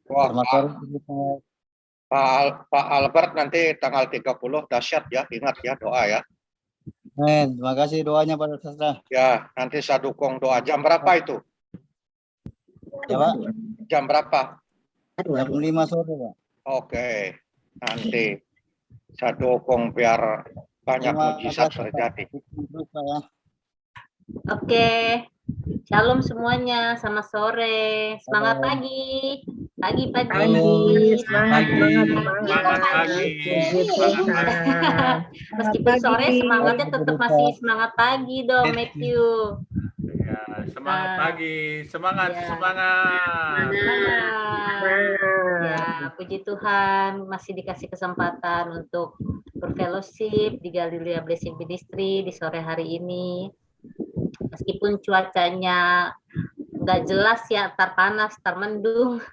Wah, Selamat Pak, sore. Pak Albert nanti tanggal 30 dahsyat ya, ingat ya doa ya. Men, terima kasih doanya Pak Sastra. Ya, nanti saya dukung doa. Jam berapa itu? Ya Pak, Jam berapa? jam 5 sore Pak. Oke, nanti saya dukung biar banyak Terima mujizat kasih Pak. terjadi. Terus, Pak, ya. Oke, shalom semuanya, selamat sore, semangat Shalom. pagi, pagi, Semangat pagi. Meskipun sore semangatnya tetap masih semangat pagi dong, Matthew. Ya, semangat pagi, semangat, Ya. semangat. Ya, puji Tuhan masih dikasih kesempatan untuk berfellowship di Galilea Blessing Ministry di sore hari ini. Meskipun cuacanya nggak jelas ya, tar panas, tar mendung,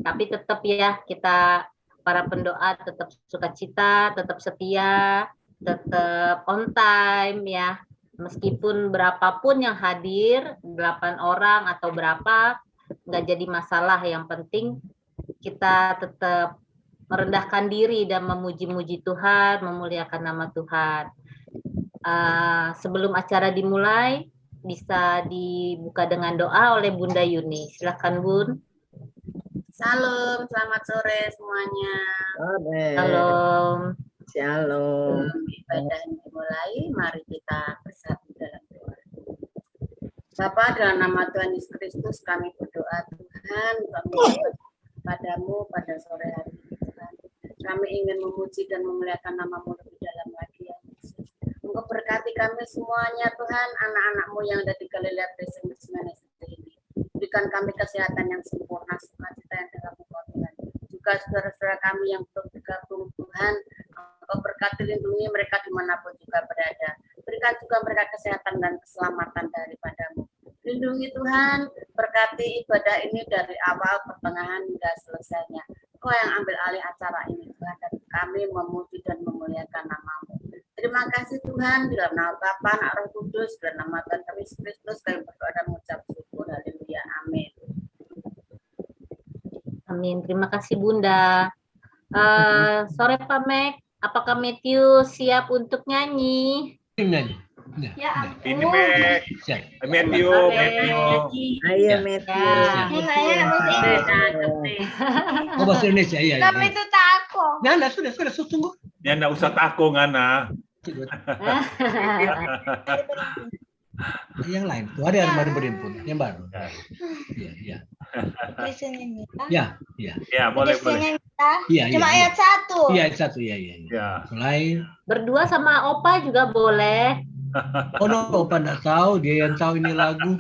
tapi tetap ya kita para pendoa tetap sukacita, tetap setia, tetap on time ya. Meskipun berapapun yang hadir, 8 orang atau berapa, nggak jadi masalah. Yang penting kita tetap merendahkan diri dan memuji-muji Tuhan, memuliakan nama Tuhan. Sebelum acara dimulai, bisa dibuka dengan doa oleh Bunda Yuni. Silakan Bun. Salam, selamat sore semuanya. Salam. Shalom. Ibadah dimulai, mari kita bersatu dalam doa. Bapa, dalam nama Tuhan Yesus Kristus kami berdoa Tuhan, kami padamu pada sore hari ini Tuhan. Kami ingin memuji dan memuliakan nama-Mu lebih dalam lagi ya Yesus. Engkau berkati kami semuanya Tuhan, anak-anak-Mu yang ada di Galilea Blessing Ministry ini. Berikan kami kesehatan yang sempurna, sukacita yang dalam Engkau Tuhan. Juga saudara-saudara kami yang belum bergabung Tuhan, Engkau berkati lindungi mereka dimanapun juga berada. Berikan juga mereka kesehatan dan keselamatan daripadamu. Lindungi Tuhan, berkati ibadah ini dari awal, pertengahan hingga selesainya. Kau yang ambil alih acara ini Tuhan, dan kami memuji dan memuliakan nama-Mu. Terima kasih Tuhan, dalam nama Bapa, Anak Roh Kudus, dalam nama Tuhan kami Yesus Kristus, kami berdoa dan mengucap syukur. Haleluya, amin. Amin. Terima kasih Bunda. Sore Pak Mek, apakah Matthew siap untuk nyanyi? Nyanyi. Ya, Ini Matthew. Ayo Ya. Oh, bahasa Indonesia, iya. Tapi itu takut. Nah, sudah, tunggu. Ya enggak usah takut Ngana. Yang lain tuh ada yang baru berimpun, yang baru. Iya. Ya, boleh. Iya. Cuma ayat 1. Iya, ayat 1, iya. Ya. Mulai. Berdua sama Opa juga boleh. Oh, no, Opa nggak tahu, dia yang tahu ini lagu.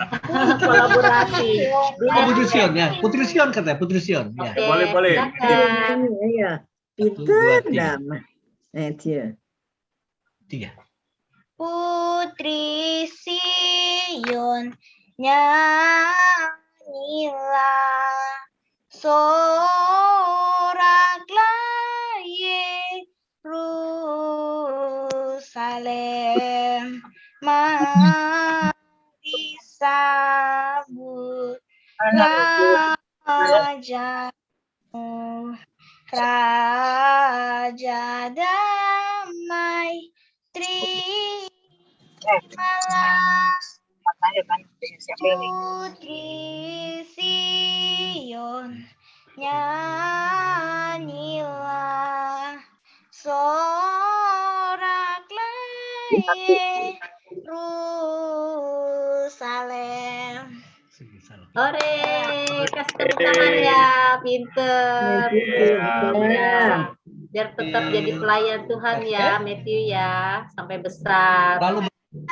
Kolaborasi. Oh, Putri Sion ya, Putri Sion katanya, Putri Sion. Ya. Oke, Boleh. silakan. Iya, pintar dah. Matthew. 3. Putri Sion, nyanyilah, soraklah Yerusalem, mari sambut Rajamu, Raja damai, terimalah Putri Sion, nyanyilah, soraklah Yerusalem. Ore, kasih tepuk tangan ya, pinter. Ya. Biar tetap jadi pelayan Tuhan ya, Matthew ya, sampai besar.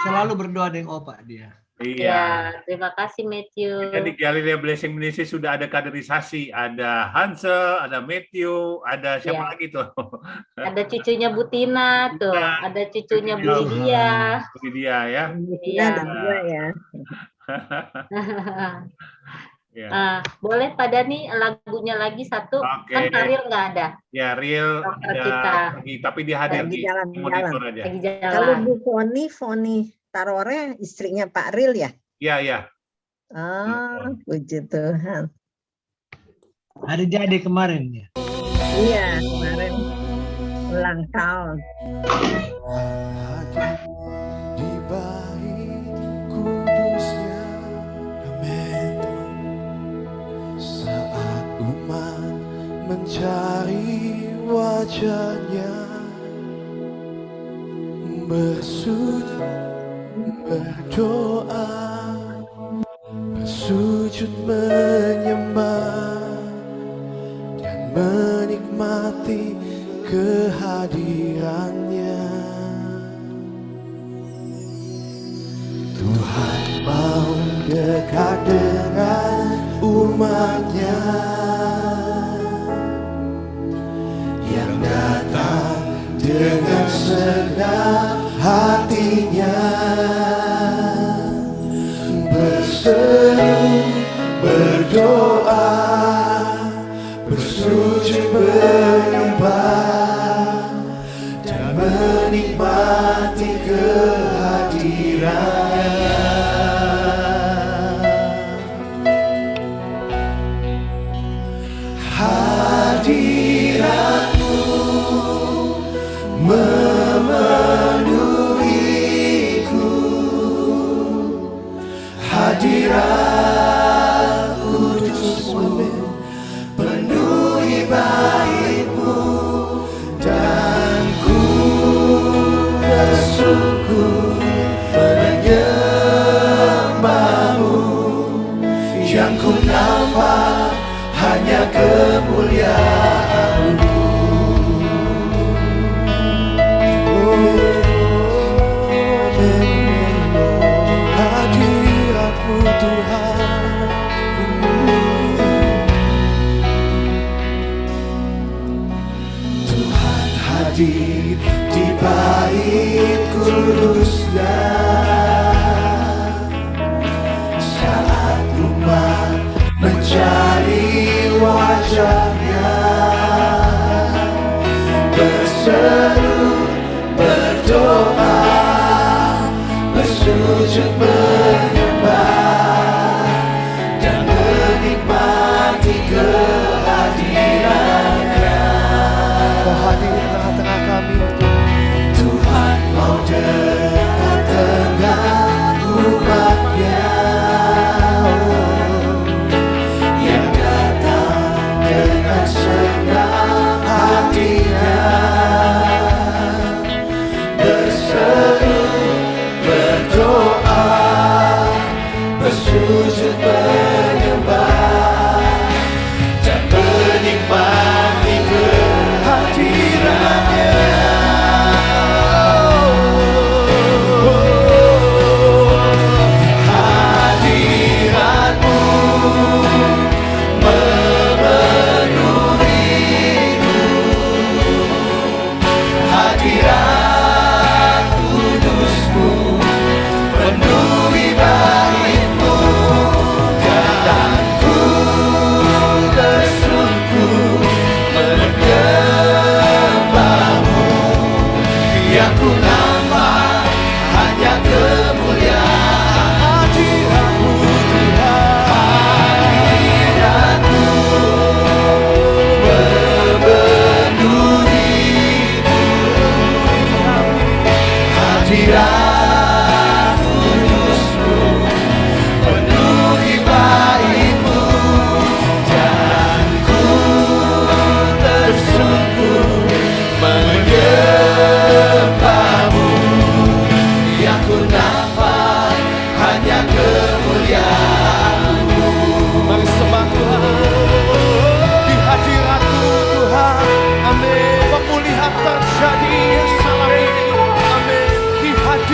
Selalu berdoa dengan Opa dia. Iya. Ya, terima kasih Matthew. Jadi Galilea Blessing Ministry sudah ada kaderisasi, ada Hansel, ada Matthew, ada siapa lagi tuh? Ada cucunya Butina tuh, ada cucunya Bu Lydia. Bu Lydia ya. Iya. Ya. Ya. Boleh Pak Dani lagunya lagi satu, Oke. kan Ariel nggak ada. Ya, Real Kita. tapi dia hadir Lagi di jalan. monitor aja. Lagi Kalau jalan. Bu Foni Tarore istrinya Pak Ril ya? Iya. Oh, puji Tuhan. Hari jadi kemarin ya. Iya, kemarin ulang tahun. Hadir di bait kudusnya, amin. Saat umat mencari wajahnya, bersujud, berdoa, bersujud menyembah dan menikmati kehadirannya. Tuhan mau dekat dengan umatnya yang datang dengan senang hatinya, berseru, berdoa, bersujud menyembah dan menikmati kehadirannya. Hadiratmu memenuhiku, hadirat kudusmu penuhi baitmu, dan ku bersungguh menyembahmu. Yang ku nampak hanya kemuliaan-Mu. Hadirat-Mu Tuhan, Tuhan hadir di bait kudusnya. Saat umat mencari wajahnya, berseru, berdoa, bersujud menyembah dan menikmati kehadirannya. Kau hadir di tengah-tengah kami, Tuhan mau dekat dengan umatnya yang datang dengan senang hatinya, berseru, berdoa, bersujud menyembah dan menikmati kehadirannya. Hadirat-Mu memenuhiku, hadirat kudus-Mu penuhi bait-Mu, dan ku bersungguh menyembah-Mu. Yang ku nampak hanya kemuliaan hadirat-Mu Tuhan. Hadirat-Mu memenuhiku, hadirat kudus-Mu penuhi bait-Mu, dan ku tersungkur menyembah-Mu. Yang ku nampak hanya kemuliaan-Mu. Mari sembah Tuhan di hadirat-Mu Tuhan. Amin. Pemulihan terjadi, salam ini. Amin. Di hadirat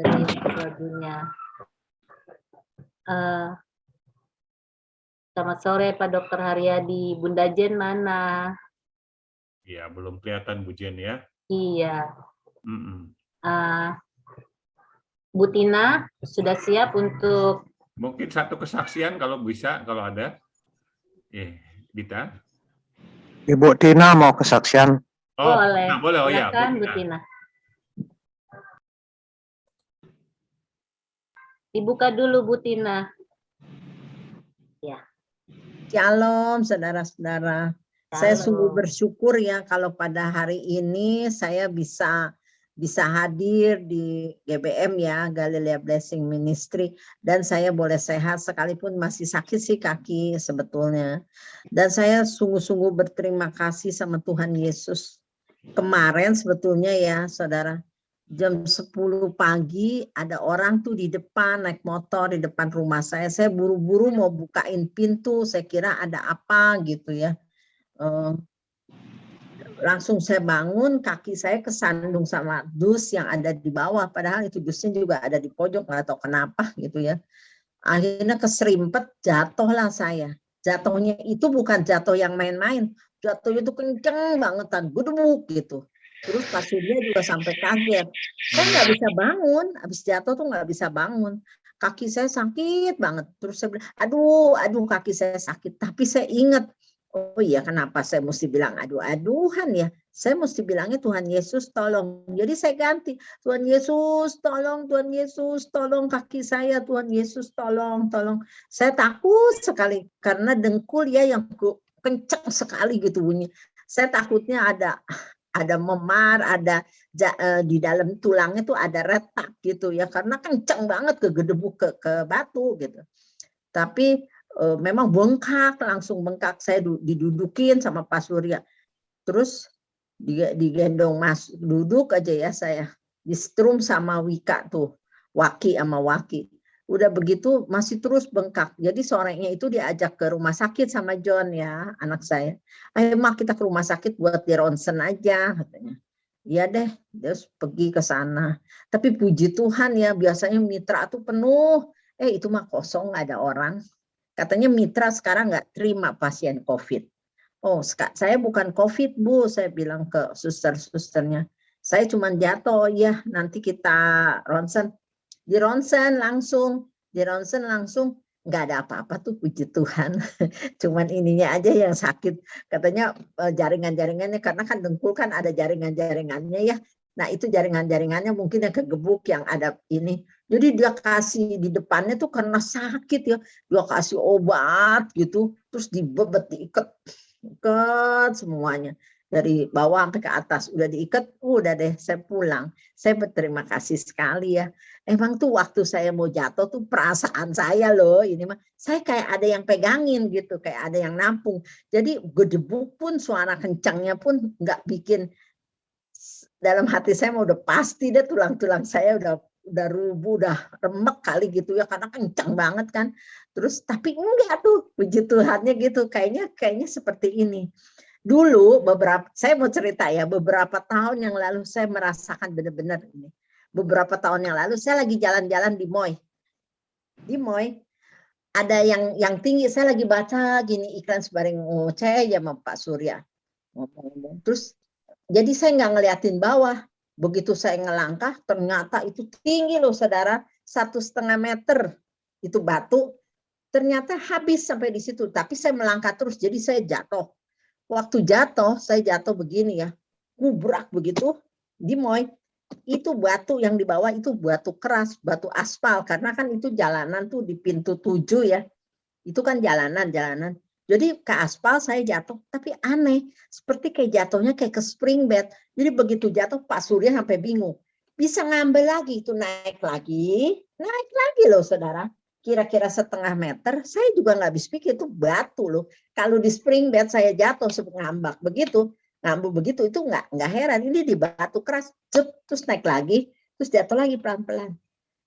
yang kedua dunia. Selamat sore Pak Dokter Haryadi. Bunda Jen mana? Ya, belum kelihatan Bu Jen ya. Iya. Mm-mm. Bu Tina sudah siap untuk Mungkin satu kesaksian kalau bisa, kalau ada. Dita. Ibu Tina mau kesaksian. Oh, boleh. nah, boleh. Oh ya, Silakan, Bu Bu Tina. Dibuka dulu Bu Tina. Ya. Shalom saudara-saudara. Saya Shalom. sungguh bersyukur ya kalau pada hari ini saya bisa hadir di GBM ya, Galilea Blessing Ministry, dan saya boleh sehat sekalipun masih sakit sih kaki sebetulnya. Dan saya sungguh-sungguh berterima kasih sama Tuhan Yesus. Kemarin sebetulnya ya saudara, jam 10 pagi ada orang tuh di depan naik motor di depan rumah saya. Saya buru-buru mau bukain pintu, saya kira ada apa gitu ya. Langsung saya bangun, kaki saya kesandung sama dus yang ada di bawah, padahal itu dusnya juga ada di pojok, nggak tahu kenapa gitu ya. Akhirnya keserimpet, jatuhlah saya. Jatuhnya itu bukan jatuh yang main-main, jatuhnya itu kenceng banget, gedebuk gitu. Terus Pak Surya juga sampai kaget. Saya nggak bisa bangun, habis jatuh tuh nggak bisa bangun. Kaki saya sakit banget. Terus saya bilang, aduh kaki saya sakit. Tapi saya ingat, oh iya kenapa saya mesti bilang aduh-aduhan ya. Saya mesti bilangnya Tuhan Yesus tolong. Jadi saya ganti, Tuhan Yesus tolong, Tuhan Yesus tolong kaki saya, Tuhan Yesus tolong. Saya takut sekali karena dengkul ya yang kenceng sekali gitu bunyi. Saya takutnya ada memar, ada di dalam tulangnya tuh ada retak gitu ya, karena kenceng banget kegedebuk ke batu gitu. Tapi memang langsung bengkak. Saya didudukin sama Pak Surya, terus digendong duduk aja ya, saya di strum sama Wika tuh, Waki sama Waki. Udah begitu masih terus bengkak. Jadi sorenya itu diajak ke rumah sakit sama John ya, anak saya. Ayo mak kita ke rumah sakit buat di ronsen aja katanya. Iya deh, terus pergi ke sana. Tapi puji Tuhan ya, biasanya mitra tuh penuh. Itu mah kosong, nggak ada orang. Katanya mitra sekarang nggak terima pasien COVID. Oh, saya bukan COVID Bu, saya bilang ke suster-susternya. Saya cuma jatuh, ya nanti kita ronsen. Di ronsen langsung nggak ada apa-apa tuh puji Tuhan. Cuman ininya aja yang sakit. Katanya jaringan-jaringannya, karena kan dengkul kan ada jaringan-jaringannya ya. Nah itu jaringan-jaringannya mungkin yang kegebuk, yang ada ini. Jadi dia kasih di depannya tuh karena sakit ya. Dia kasih obat gitu, terus dibebet, diikat semuanya. Dari bawah sampai ke atas udah diikat, udah deh saya pulang. Saya berterima kasih sekali ya. Emang tuh waktu saya mau jatuh tuh perasaan saya loh, ini mah saya kayak ada yang pegangin gitu, kayak ada yang nampung. Jadi gedebuk pun, suara kencangnya pun nggak bikin, dalam hati saya mau udah pasti deh tulang-tulang saya udah rubuh, udah remek kali gitu ya, karena kencang banget kan. Terus tapi enggak tuh, puji Tuhannya gitu, kayaknya seperti ini. Dulu saya mau cerita ya, beberapa tahun yang lalu saya merasakan benar-benar ini. Beberapa tahun yang lalu saya lagi jalan-jalan di Moy. Di Moy ada yang tinggi, saya lagi baca gini iklan sebaring ngoceh ya sama Pak Surya. Ngomong-ngomong. Terus jadi saya nggak ngeliatin bawah. Begitu saya ngelangkah, ternyata itu tinggi loh saudara, 1,5 meter itu batu. Ternyata habis sampai di situ. Tapi saya melangkah terus, jadi saya jatuh. Waktu jatuh, saya jatuh begini ya, kubrak begitu di Moy. Itu batu yang di bawah itu batu keras, batu aspal, karena kan itu jalanan tuh di pintu 7 ya. Itu kan jalanan. Jadi ke aspal saya jatuh, tapi aneh, seperti kayak jatuhnya kayak ke spring bed. Jadi begitu jatuh Pak Surya sampai bingung. Bisa ngambil lagi, itu naik lagi loh saudara. Kira-kira 1,5 meter, saya juga nggak habis pikir itu batu loh. Kalau di spring bed saya jatuh ngambak begitu itu nggak heran. Ini di batu keras, terus naik lagi, terus jatuh lagi pelan-pelan.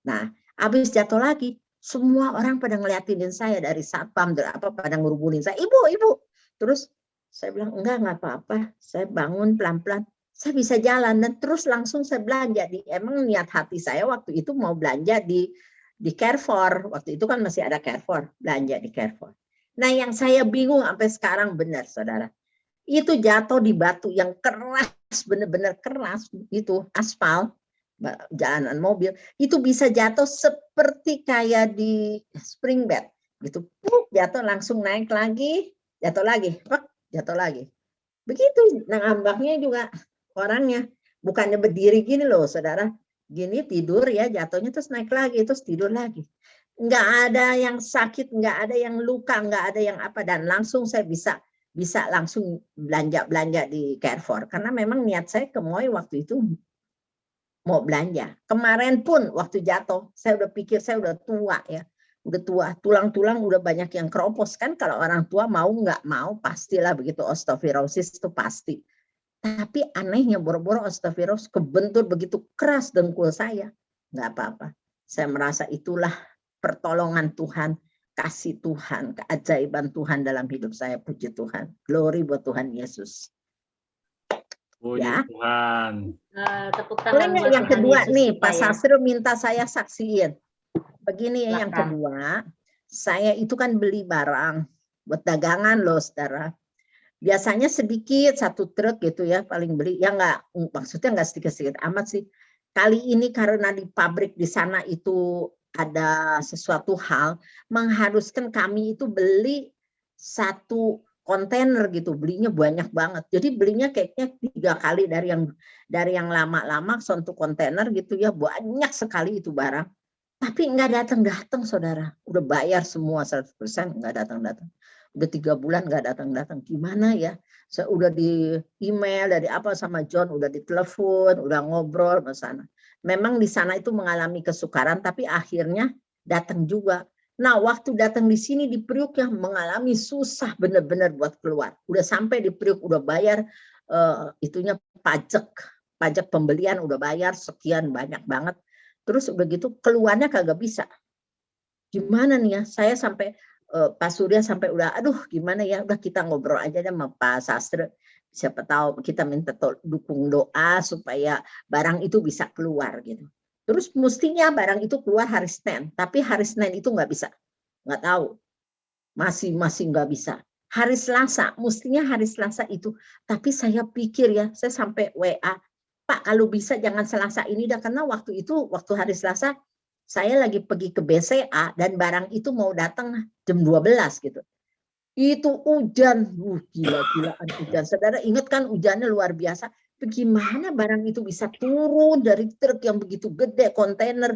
Nah, habis jatuh lagi, semua orang pada ngeliatinin saya dari satpam, pada ngerubunin saya, ibu. Terus saya bilang enggak apa-apa, saya bangun pelan-pelan. saya bisa jalan dan terus langsung saya belanja. Emang niat hati saya waktu itu mau belanja di Carrefour. Waktu itu kan masih ada Carrefour, belanja di Carrefour. Nah, yang saya bingung sampai sekarang benar, saudara. Itu jatuh di batu yang keras, benar-benar keras, itu aspal, jalanan mobil, itu bisa jatuh seperti kayak di spring bed, gitu. Jatuh langsung naik lagi, jatuh lagi, jatuh lagi. Begitu, nah ngambaknya juga orangnya, bukannya berdiri gini loh, saudara, gini tidur ya, jatuhnya terus naik lagi, terus tidur lagi. Nggak ada yang sakit, nggak ada yang luka, nggak ada yang apa, dan langsung saya bisa langsung belanja di Carrefour, karena memang niat saya ke Moi waktu itu mau belanja. Kemarin pun waktu jatuh, saya udah pikir saya udah tua ya, udah tua, tulang-tulang udah banyak yang keropos kan, kalau orang tua mau nggak mau pastilah begitu, osteoporosis itu pasti. Tapi anehnya boro-boro osteoporosis kebentur begitu keras dengkul saya, nggak apa-apa. Saya merasa itulah pertolongan Tuhan, kasih Tuhan, keajaiban Tuhan dalam hidup saya. Puji Tuhan, glory buat Tuhan Yesus. Puji Ya. Tuhan. Tepuk tangan buat Yang Tuhan kedua Yesus nih, kita Pak ya. Sastro minta saya saksiin. Begini ya, yang Silakan. kedua, saya itu kan beli barang buat dagangan loh, saudara. Biasanya sedikit, 1 truk gitu ya, paling beli. Ya enggak, maksudnya enggak sedikit-sedikit amat sih. Kali ini karena di pabrik di sana itu ada sesuatu hal mengharuskan kami itu beli 1 kontainer gitu, belinya banyak banget. Jadi belinya kayaknya 3 kali dari yang lama-lama 1 kontainer gitu ya, banyak sekali itu barang. Tapi enggak datang-datang, saudara. Udah bayar semua 100%, enggak datang-datang. Udah 3 bulan enggak datang-datang. Gimana ya? Saya udah di email dari apa sama John, udah ditelepon, udah ngobrol ke sana. Memang di sana itu mengalami kesukaran, tapi akhirnya datang juga. Nah, waktu datang di sini di Priuk yang mengalami susah benar-benar buat keluar. Udah sampai di Priuk, udah bayar itunya pajak pembelian udah bayar sekian banyak banget. Terus udah gitu keluarnya kagak bisa. Gimana nih ya? Saya sampai Pak Surya sampai udah, aduh gimana ya? Udah kita ngobrol aja deh sama Pak Sastro. Siapa tahu kita minta dukung doa supaya barang itu bisa keluar gitu. Terus mestinya barang itu keluar hari Senin, tapi hari Senin itu nggak bisa, nggak tahu, masih nggak bisa. Hari Selasa, mestinya hari Selasa itu, tapi saya pikir ya, saya sampai WA, Pak kalau bisa jangan Selasa ini dah, karena waktu hari Selasa saya lagi pergi ke BCA dan barang itu mau datang jam 12 gitu. Itu hujan, gila-gilaan hujan. Saudara ingat kan hujannya luar biasa. Bagaimana barang itu bisa turun dari truk yang begitu gede, kontainer,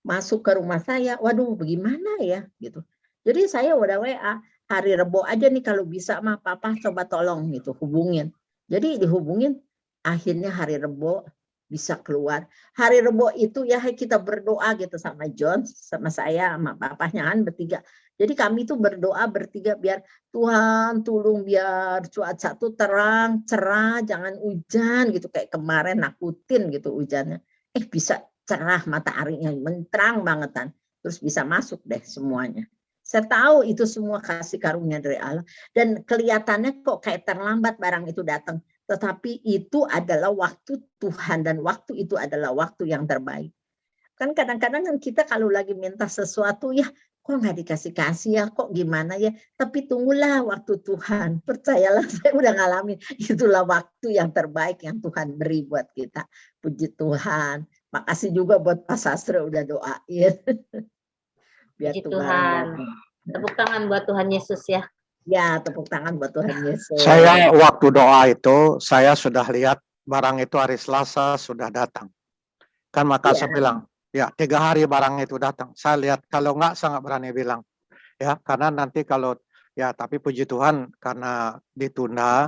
masuk ke rumah saya? Waduh, bagaimana ya? Gitu. Jadi saya udah WA, hari Rebo aja nih kalau bisa mah Papa coba tolong gitu, hubungin. Jadi dihubungin, akhirnya hari Rebo bisa keluar. Hari Rebo itu ya kita berdoa gitu sama John, sama saya, sama papahnya kan bertiga. Jadi kami tuh berdoa bertiga biar Tuhan tolong biar cuaca tuh terang, cerah, jangan hujan gitu kayak kemarin nakutin gitu hujannya. Bisa cerah mataharinya, menterang bangetan. Terus bisa masuk deh semuanya. Saya tahu itu semua kasih karunia dari Allah dan kelihatannya kok kayak terlambat barang itu datang. Tetapi itu adalah waktu Tuhan dan waktu itu adalah waktu yang terbaik. Kan kadang-kadang kan kita kalau lagi minta sesuatu ya kok nggak dikasih-kasih ya, kok gimana ya. Tapi tunggulah waktu Tuhan. Percayalah saya udah ngalamin. Itulah waktu yang terbaik yang Tuhan beri buat kita. Puji Tuhan. Makasih juga buat Pak Sastro udah doain. Biar Puji Tuhan. Tepuk tangan buat Tuhan Yesus ya. Ya, tepuk tangan buat Tuhan Yesus. Saya waktu doa itu, saya sudah lihat barang itu hari Selasa sudah datang. Kan maka saya bilang, ya 3 hari barang itu datang. Saya lihat, kalau enggak saya nggak berani bilang. Ya, karena nanti kalau, ya tapi puji Tuhan karena ditunda.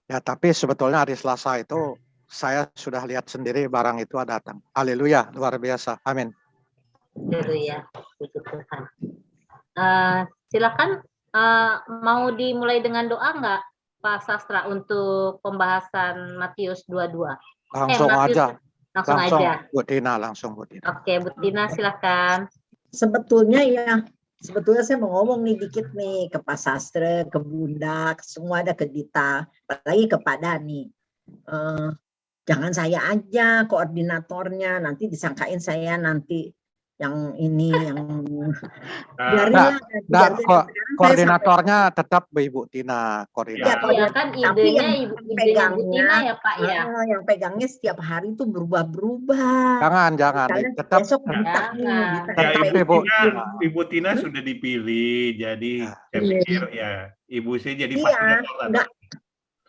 Ya, tapi sebetulnya hari Selasa itu, saya sudah lihat sendiri barang itu datang. Haleluya, luar biasa. Amin. Haleluya, puji Tuhan. Silakan. Mau dimulai dengan doa enggak Pak Sastra untuk pembahasan Matius 22? Langsung aja. Langsung aja. Bu Tina, langsung Bu Tina. Oke, Bu Tina silakan. Sebetulnya saya mau ngomong nih dikit nih ke Pak Sastra, ke Bunda, ke semua ada ke Dita, apalagi ke Pak Dani. Jangan saya aja koordinatornya, nanti disangkain saya nanti yang ini yang biarinlah nanti, Nah, sekarang saya koordinatornya tetap Ibu Tina sampai- koordinator. Iya kan Tapi idenya yang idenya Bu pegangnya, Tina ya Pak ya. yang pegangnya setiap hari itu berubah-berubah. Jangan, Misalnya tetap besok Dita nih, Jangan. Dita Ya, Tetap sampai Ibu. Ibu Tina sudah dipilih, jadi saya Iya. pikir ya Ibu saya jadi Iya, fasilitator lah. enggak.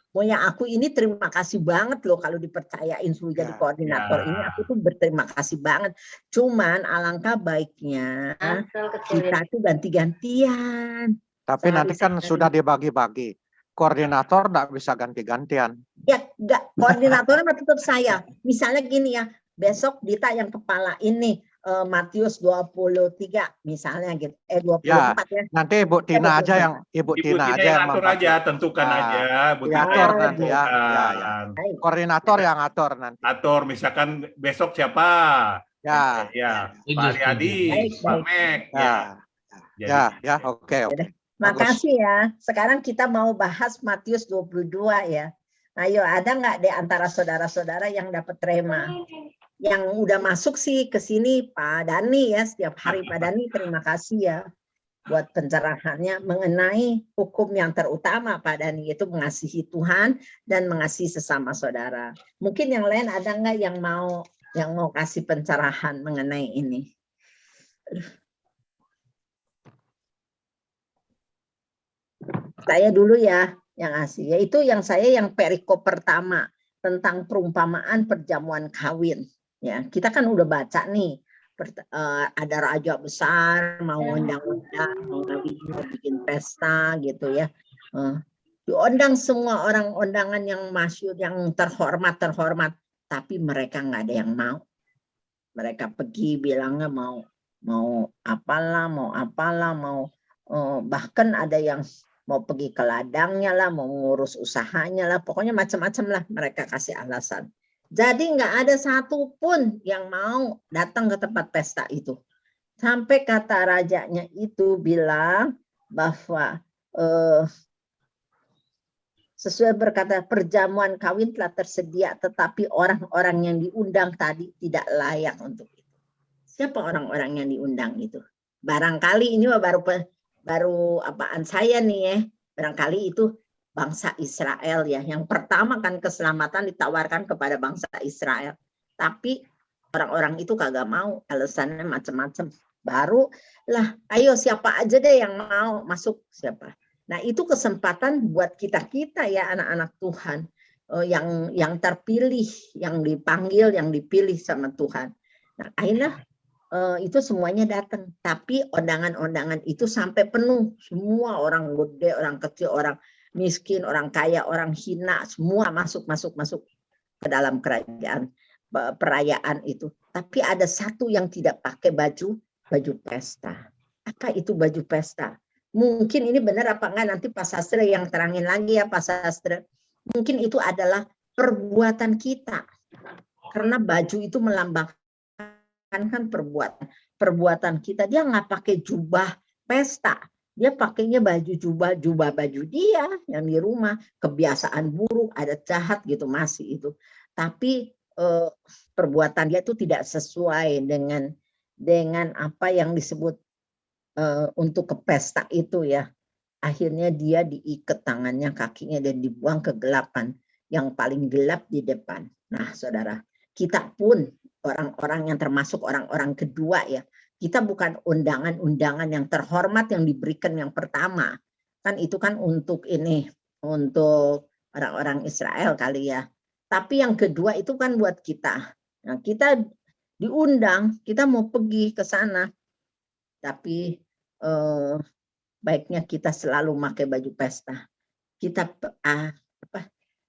Pokoknya aku ini terima kasih banget loh kalau dipercayain suruh jadi Ya, koordinator ya. ini, aku tuh berterima kasih banget. Cuman alangkah baiknya Asal kecilin. kita tuh ganti-gantian. Tapi nanti kan Sehari-hari. sudah dibagi-bagi. Koordinator enggak bisa ganti-gantian. Ya, enggak, koordinatornya mah tetap saya. Misalnya gini ya, besok Dita yang kepala ini Matius 23 misalnya gitu. 24 ya. Nanti Ibu Tina aja yang Ibu Tina yang atur membagi. aja, tentukan Nah, aja. Bu Tina diatur yang nanti ya. tentukan. Baik. Koordinator yang atur nanti. Atur misalkan besok siapa? Ya. Ya, Setuju, Pak Ariadi, Baik, Pak baik. Mek. Ya. Jadi, Oke. Makasih ya. Sekarang kita mau bahas Matius 22 ya. Ayo, ada nggak di antara saudara-saudara yang dapat rema? Yang udah masuk sih ke sini Pak Dani ya, setiap hari Pak Dani, terima kasih ya buat pencerahannya mengenai hukum yang terutama Pak Dani, yaitu mengasihi Tuhan dan mengasihi sesama saudara. Mungkin yang lain ada nggak yang mau kasih pencerahan mengenai ini? Saya dulu ya yang ngasih, yaitu yang perikop pertama tentang perumpamaan perjamuan kawin. Ya, kita kan udah baca nih, ada raja besar mau undang-undang, mau bikin pesta gitu ya. Diundang semua orang undangan yang masyhur, yang terhormat, tapi mereka nggak ada yang mau. Mereka pergi bilangnya mau apalah, bahkan ada yang mau pergi ke ladangnya lah, mau ngurus usahanya lah, pokoknya macam-macam lah mereka kasih alasan. Jadi nggak ada satupun yang mau datang ke tempat pesta itu. Sampai kata rajanya itu bilang bahwa sesuai berkata perjamuan kawin telah tersedia, tetapi orang-orang yang diundang tadi tidak layak untuk itu. Siapa orang-orang yang diundang itu? Barangkali ini baru apaan saya nih ya. Barangkali itu bangsa Israel ya. Yang pertama kan keselamatan ditawarkan kepada bangsa Israel. Tapi orang-orang itu kagak mau, alasannya macam-macam. Baru lah, ayo siapa aja deh yang mau masuk, siapa. Nah itu kesempatan buat kita ya anak-anak Tuhan yang terpilih, yang dipanggil, yang dipilih sama Tuhan. Nah akhirnya itu semuanya datang, tapi undangan-undangan itu sampai penuh, semua orang gede, orang kecil, orang miskin, orang kaya, orang hina, semua masuk ke dalam kerajaan perayaan itu. Tapi ada satu yang tidak pakai baju pesta. Apa itu baju pesta? Mungkin ini benar apa enggak, nanti Pak Sastra yang terangin lagi ya Pak Sastra. Mungkin itu adalah perbuatan kita, karena baju itu melambangkan kan perbuatan kita. Dia nggak pakai jubah pesta, dia pakainya jubah baju dia yang di rumah, kebiasaan buruk, ada jahat gitu masih itu, tapi perbuatan dia itu tidak sesuai dengan apa yang disebut untuk ke pesta itu ya. Akhirnya dia diikat tangannya, kakinya, dan dibuang ke kegelapan yang paling gelap di depan. Nah saudara, kita pun orang-orang yang termasuk orang-orang kedua ya, kita bukan undangan-undangan yang terhormat yang diberikan yang pertama. Kan itu kan untuk orang-orang Israel kali ya. Tapi yang kedua itu kan buat kita. Nah, kita diundang, kita mau pergi ke sana. Tapi baiknya kita selalu pakai baju pesta. Kita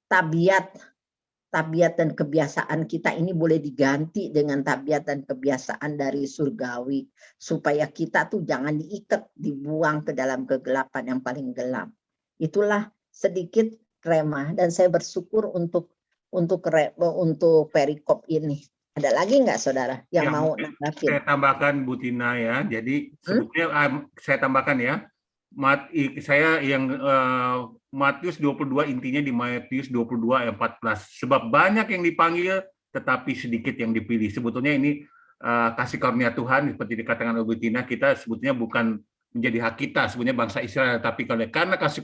tabiat dan kebiasaan kita ini boleh diganti dengan tabiat dan kebiasaan dari surgawi, supaya kita tuh jangan diikat, dibuang ke dalam kegelapan yang paling gelap. Itulah sedikit rema, dan saya bersyukur untuk perikop ini. Ada lagi nggak saudara yang mau nambahkan? Saya tambahkan Bu Tina ya. Jadi sebetulnya saya tambahkan ya, saya yang Matius 22 intinya di Matius 22 ayat 14. Sebab banyak yang dipanggil tetapi sedikit yang dipilih. Sebetulnya ini kasih karunia Tuhan seperti dikatakan oleh Tina, kita sebetulnya bukan menjadi hak kita sebetulnya bangsa Israel, tapi karena kasih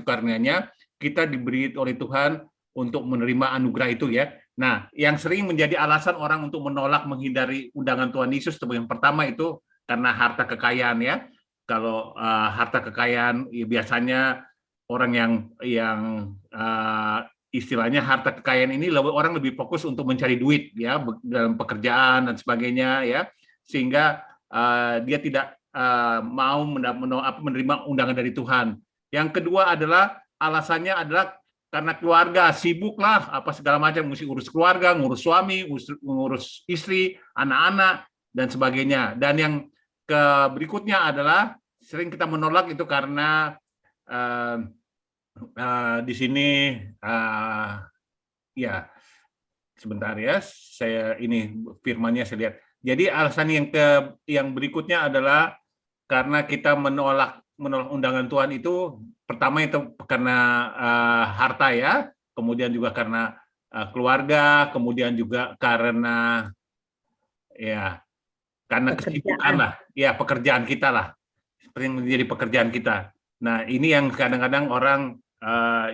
karunia-Nya kita diberi oleh Tuhan untuk menerima anugerah itu ya. Nah, yang sering menjadi alasan orang untuk menolak menghindari undangan Tuhan Yesus, yang pertama itu karena harta kekayaan ya. Kalau harta kekayaan ya, biasanya orang yang istilahnya harta kekayaan ini orang lebih fokus untuk mencari duit ya dalam pekerjaan dan sebagainya ya, sehingga dia tidak mau menerima undangan dari Tuhan. Yang kedua adalah alasannya adalah karena keluarga, sibuklah apa segala macam, mesti urus keluarga, ngurus suami, ngurus istri, anak-anak dan sebagainya. Dan yang berikutnya adalah sering kita menolak itu karena di sini ya sebentar ya, saya ini firmannya saya lihat. Jadi alasan yang berikutnya adalah karena kita menolak undangan Tuhan itu, pertama itu karena harta ya, kemudian juga karena keluarga, kemudian juga karena kesibukan lah, ya pekerjaan kita lah, seperti yang menjadi pekerjaan kita. Nah ini yang kadang-kadang orang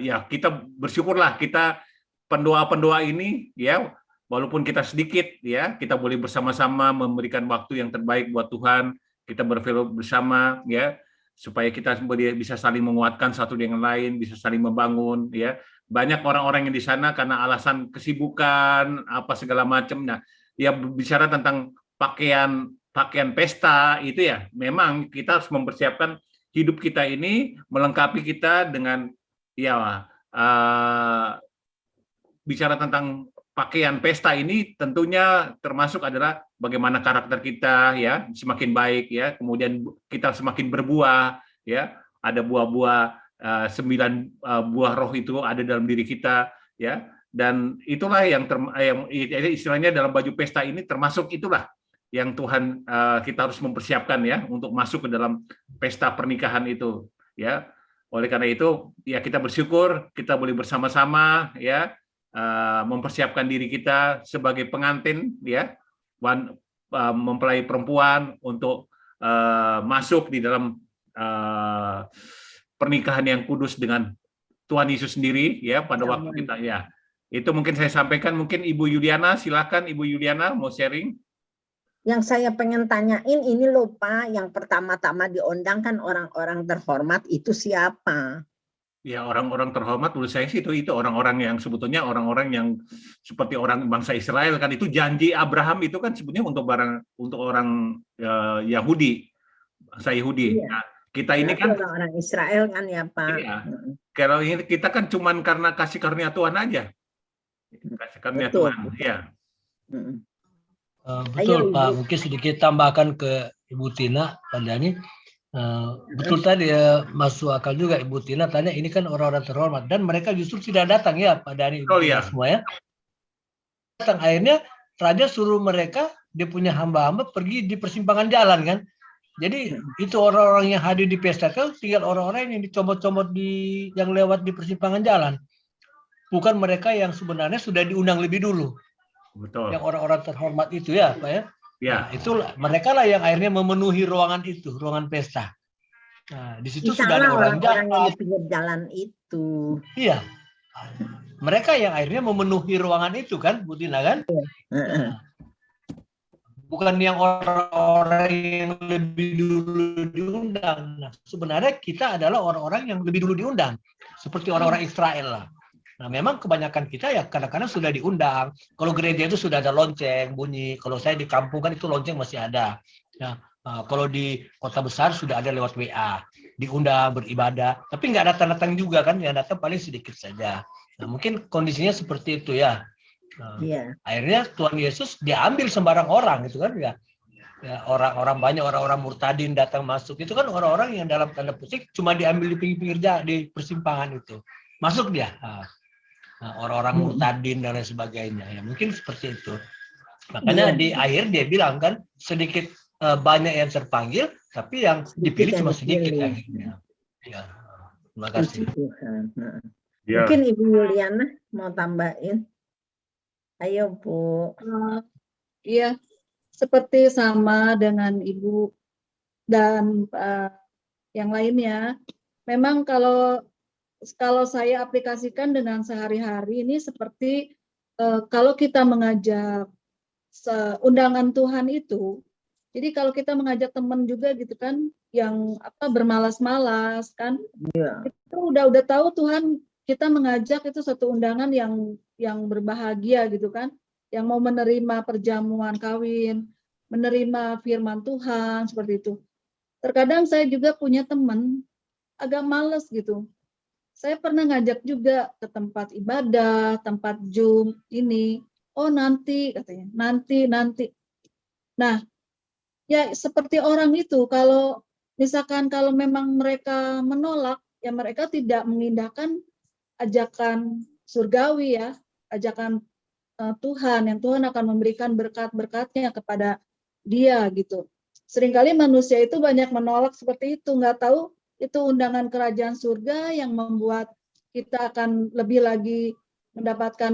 ya kita bersyukurlah kita pendoa-pendoa ini ya, walaupun kita sedikit ya, kita boleh bersama-sama memberikan waktu yang terbaik buat Tuhan, kita berfellowship bersama ya, supaya kita bisa saling menguatkan satu dengan lain, bisa saling membangun ya. Banyak orang-orang yang di sana karena alasan kesibukan apa segala macam. Nah, ya bicara tentang pakaian pesta itu ya, memang kita harus mempersiapkan hidup kita ini, melengkapi kita dengan ya bicara tentang pakaian pesta ini tentunya termasuk adalah bagaimana karakter kita ya semakin baik ya, kemudian kita semakin berbuah ya, ada buah-buah 9 buah roh itu ada dalam diri kita ya, dan itulah yang istilahnya dalam baju pesta ini termasuk itulah yang Tuhan kita harus mempersiapkan ya untuk masuk ke dalam pesta pernikahan itu ya. Oleh karena itu ya kita bersyukur kita boleh bersama-sama ya mempersiapkan diri kita sebagai pengantin ya, mempelai perempuan untuk masuk di dalam pernikahan yang kudus dengan Tuhan Yesus sendiri ya pada waktu kita ya. Itu mungkin saya sampaikan. Mungkin Ibu Yuliana, silakan Ibu Yuliana mau sharing. Yang saya pengen tanyain ini loh Pak, yang pertama-tama diundang kan orang-orang terhormat itu siapa? Ya orang-orang terhormat menurut saya sih itu orang-orang yang sebetulnya orang-orang yang seperti orang bangsa Israel kan, itu janji Abraham itu kan sebetulnya untuk orang Yahudi, bangsa Yahudi. Iya. Nah, kita ini kan orang Israel kan ya Pak. Iya. Kalau ini kita kan cuman karena kasih karunia Tuhan aja. Kasih karunia Betul. Tuhan, ya. Betul Pak, mungkin sedikit tambahkan ke Ibu Tina, Pak Dhani. Betul tadi ya, masuk akal juga Ibu Tina tanya, ini kan orang-orang terhormat dan mereka justru tidak datang ya Pak Dhani, Oh, iya. semua ya. Datang, akhirnya raja suruh mereka, dia punya hamba-hamba pergi di persimpangan jalan kan. Jadi itu orang-orang yang hadir di pesta kan tinggal orang-orang yang dicomot-comot yang lewat di persimpangan jalan. Bukan mereka yang sebenarnya sudah diundang lebih dulu. Betul. Yang orang-orang terhormat itu ya Pak ya. Ya. Nah, itulah mereka lah yang akhirnya memenuhi ruangan itu, ruangan pesta. Nah, di situ sudah ada orang yang jahat. di pinggir jalan itu. Iya. Mereka yang akhirnya memenuhi ruangan itu kan, Bu Tina kan? Nah, bukan yang orang-orang yang lebih dulu diundang. Nah, sebenarnya kita adalah orang-orang yang lebih dulu diundang. Seperti orang-orang Israel lah. Nah, memang kebanyakan kita ya kadang-kadang sudah diundang. Kalau gereja itu sudah ada lonceng bunyi. Kalau saya di kampung kan itu lonceng masih ada. Nah, kalau di kota besar sudah ada lewat WA. Diundang, beribadah. Tapi nggak datang-datang juga kan. Yang datang paling sedikit saja. Nah, mungkin kondisinya seperti itu ya. Nah, akhirnya Tuhan Yesus diambil sembarang orang gitu kan ya. Ya, orang-orang banyak, orang-orang murtadin datang masuk. Itu kan orang-orang yang dalam tanda petik cuma diambil di pinggir-pinggir jalan, di persimpangan itu. Masuk dia. Nah, orang-orang murtadin dan lain sebagainya ya, mungkin seperti itu. Makanya di akhir dia bilang kan sedikit banyak yang terpanggil, tapi yang dipilih yang cuma sedikit dipilih. akhirnya. Ya, terima kasih. Puji Tuhan. Nah, Ya. mungkin Ibu Yuliana mau tambahin. Ayo Bu. Iya, seperti sama dengan Ibu dan yang lainnya. Memang kalau saya aplikasikan dengan sehari-hari ini seperti kalau kita mengajak undangan Tuhan itu, jadi kalau kita mengajak teman juga gitu kan, yang bermalas-malas kan, itu udah tahu Tuhan kita mengajak itu satu undangan yang berbahagia gitu kan, yang mau menerima perjamuan kawin, menerima firman Tuhan seperti itu. Terkadang saya juga punya teman agak males gitu. Saya pernah ngajak juga ke tempat ibadah, tempat Zoom ini. Oh nanti katanya, nanti. Nah, ya seperti orang itu, kalau misalkan kalau memang mereka menolak, ya mereka tidak mengindahkan ajakan surgawi ya, ajakan Tuhan, yang Tuhan akan memberikan berkat-berkatnya kepada dia gitu. Seringkali manusia itu banyak menolak seperti itu, nggak tahu itu undangan kerajaan surga yang membuat kita akan lebih lagi mendapatkan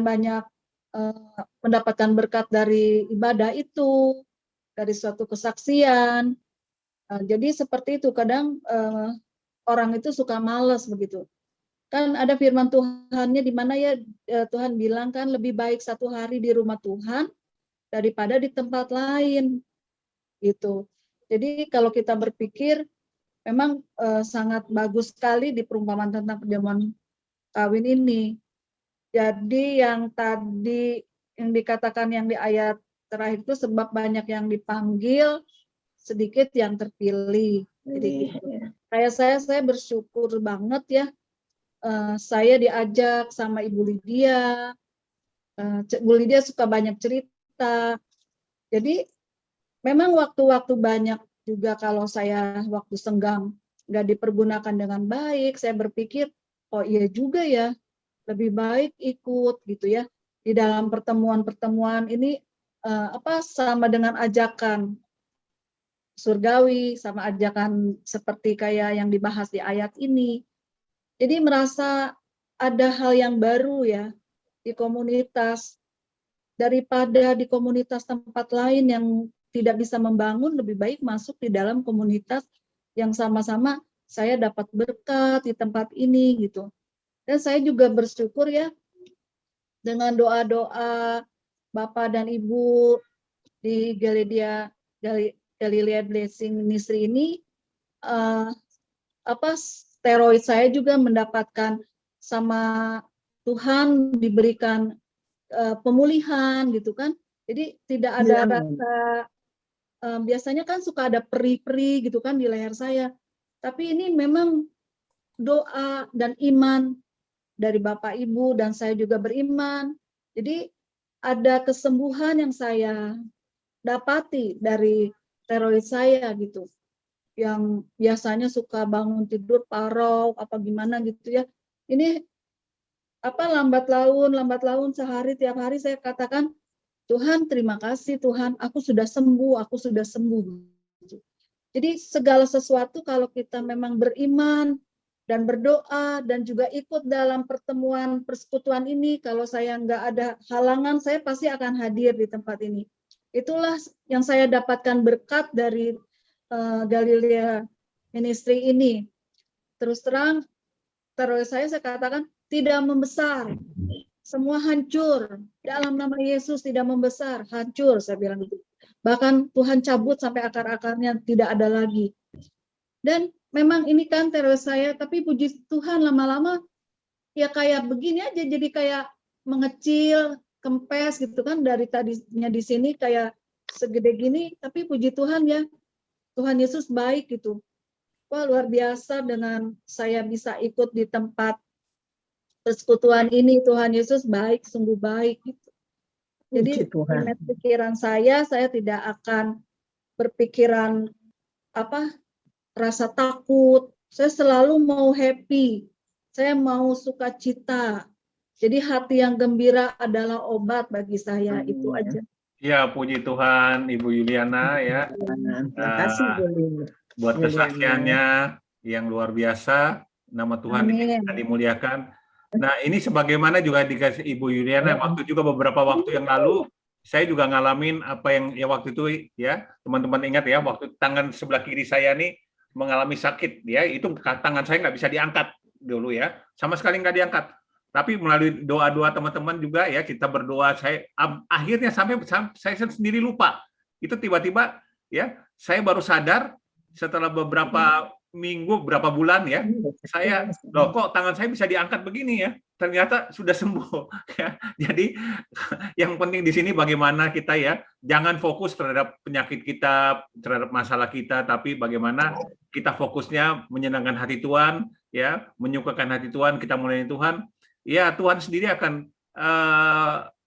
mendapatkan berkat dari ibadah itu, dari suatu kesaksian. Jadi seperti itu, kadang orang itu suka malas begitu. Kan ada firman Tuhannya di mana ya Tuhan bilang kan lebih baik 1 hari di rumah Tuhan daripada di tempat lain gitu. Jadi kalau kita berpikir memang sangat bagus sekali di perumpamaan tentang perjamuan kawin ini. Jadi yang tadi yang dikatakan yang di ayat terakhir itu sebab banyak yang dipanggil, sedikit yang terpilih. Jadi gitu. Kayak saya bersyukur banget ya. Saya diajak sama Ibu Lydia. Bu Lydia suka banyak cerita. Jadi memang waktu-waktu banyak juga kalau saya waktu senggang nggak dipergunakan dengan baik, saya berpikir, oh iya juga ya, lebih baik ikut gitu ya. Di dalam pertemuan-pertemuan ini sama dengan ajakan surgawi, sama ajakan seperti kayak yang dibahas di ayat ini. Jadi merasa ada hal yang baru ya di komunitas, daripada di komunitas tempat lain yang tidak bisa membangun, lebih baik masuk di dalam komunitas yang sama-sama saya dapat berkat di tempat ini gitu. Dan saya juga bersyukur ya dengan doa-doa Bapak dan Ibu di Galilea Blessing Ministry ini, steroid saya juga mendapatkan sama Tuhan, diberikan pemulihan gitu kan. Jadi tidak ada rasa, biasanya kan suka ada peri-peri gitu kan di leher saya. Tapi ini memang doa dan iman dari Bapak Ibu dan saya juga beriman. Jadi ada kesembuhan yang saya dapati dari steroid saya gitu. Yang biasanya suka bangun tidur parau apa gimana gitu ya. Ini lambat laun sehari tiap hari saya katakan, Tuhan terima kasih Tuhan, aku sudah sembuh. Jadi segala sesuatu kalau kita memang beriman dan berdoa dan juga ikut dalam pertemuan persekutuan ini, kalau saya nggak ada halangan, saya pasti akan hadir di tempat ini. Itulah yang saya dapatkan berkat dari Galilea Ministry ini. Terus terang, saya katakan tidak membesar. Semua hancur. Dalam nama Yesus tidak membesar, hancur, saya bilang gitu. Bahkan Tuhan cabut sampai akar-akarnya tidak ada lagi. Dan memang ini kan teroris saya, tapi puji Tuhan lama-lama ya kayak begini aja, jadi kayak mengecil, kempes gitu kan, dari tadinya di sini kayak segede gini, tapi puji Tuhan ya, Tuhan Yesus baik gitu. Wah luar biasa dengan saya bisa ikut di tempat persekutuan ini, Tuhan Yesus baik, sungguh baik gitu. Jadi dengan pikiran saya tidak akan berpikiran rasa takut. Saya selalu mau happy, saya mau sukacita. Jadi hati yang gembira adalah obat bagi saya, itu aja. Ya, puji Tuhan Ibu Yuliana ya. Terima kasih Bu Lina. Buat kesaksiannya yang luar biasa. Nama Tuhan Amin. kita dimuliakan. Nah, ini sebagaimana juga dikasih Ibu Yuliana, waktu juga beberapa waktu yang lalu, saya juga ngalamin apa yang ya waktu itu ya, teman-teman ingat ya, waktu tangan sebelah kiri saya nih mengalami sakit ya, itu tangan saya nggak bisa diangkat dulu ya, sama sekali nggak diangkat. Tapi melalui doa-doa teman-teman juga ya, kita berdoa, akhirnya sampai saya sendiri lupa. Itu tiba-tiba ya, saya baru sadar setelah beberapa minggu, berapa bulan ya, saya, loh kok tangan saya bisa diangkat begini ya, ternyata sudah sembuh ya. Jadi yang penting di sini bagaimana kita ya, jangan fokus terhadap penyakit kita, terhadap masalah kita, tapi bagaimana kita fokusnya menyenangkan hati Tuhan ya, menyukakan hati Tuhan, kita melayani Tuhan. Ya, Tuhan sendiri akan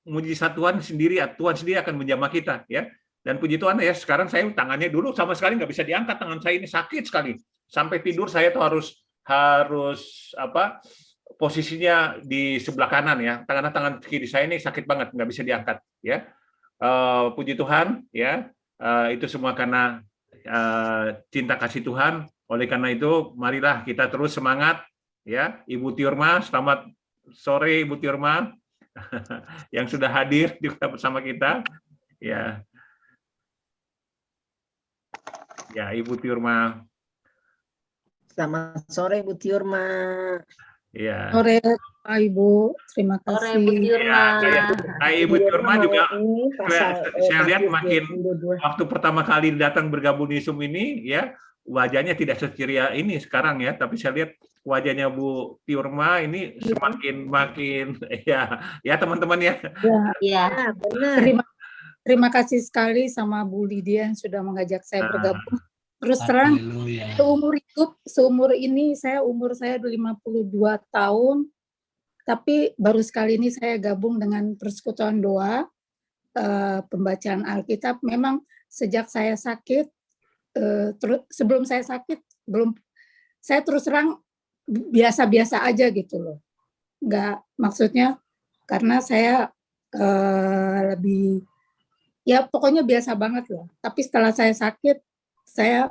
mujizat Tuhan sendiri akan menjamah kita ya. Dan puji Tuhan ya, sekarang saya tangannya dulu sama sekali nggak bisa diangkat, tangan saya ini sakit sekali. Sampai tidur saya tuh harus apa? Posisinya di sebelah kanan ya. Tangan kiri saya ini sakit banget, nggak bisa diangkat ya. Puji Tuhan ya. Itu semua karena cinta kasih Tuhan. Oleh karena itu, marilah kita terus semangat ya. Ibu Tiurma, selamat sore Ibu Tiurma yang sudah hadir juga bersama kita ya. Ya, Ibu Tiurma. Selamat sore Bu Tiurma. Ya. Sore Pak Ibu, terima Sore kasih. Bu Tiurma. Ibu Tiurma juga Ini saya lihat makin waktu pertama kali datang bergabung di Zoom ini ya, wajahnya tidak seceria ini sekarang ya, tapi saya lihat wajahnya Bu Tiurma ini makin ya teman-teman ya. Iya. Benar. Terima kasih sekali sama Bu Lydia yang sudah mengajak saya bergabung. Terus terang, seumur ini umur saya 52 tahun, tapi baru sekali ini saya gabung dengan persekutuan doa, pembacaan Alkitab. Memang sejak saya sakit, sebelum saya sakit, saya terus terang biasa-biasa aja gitu loh. Nggak, maksudnya karena saya lebih, ya pokoknya biasa banget loh. Tapi setelah saya sakit, saya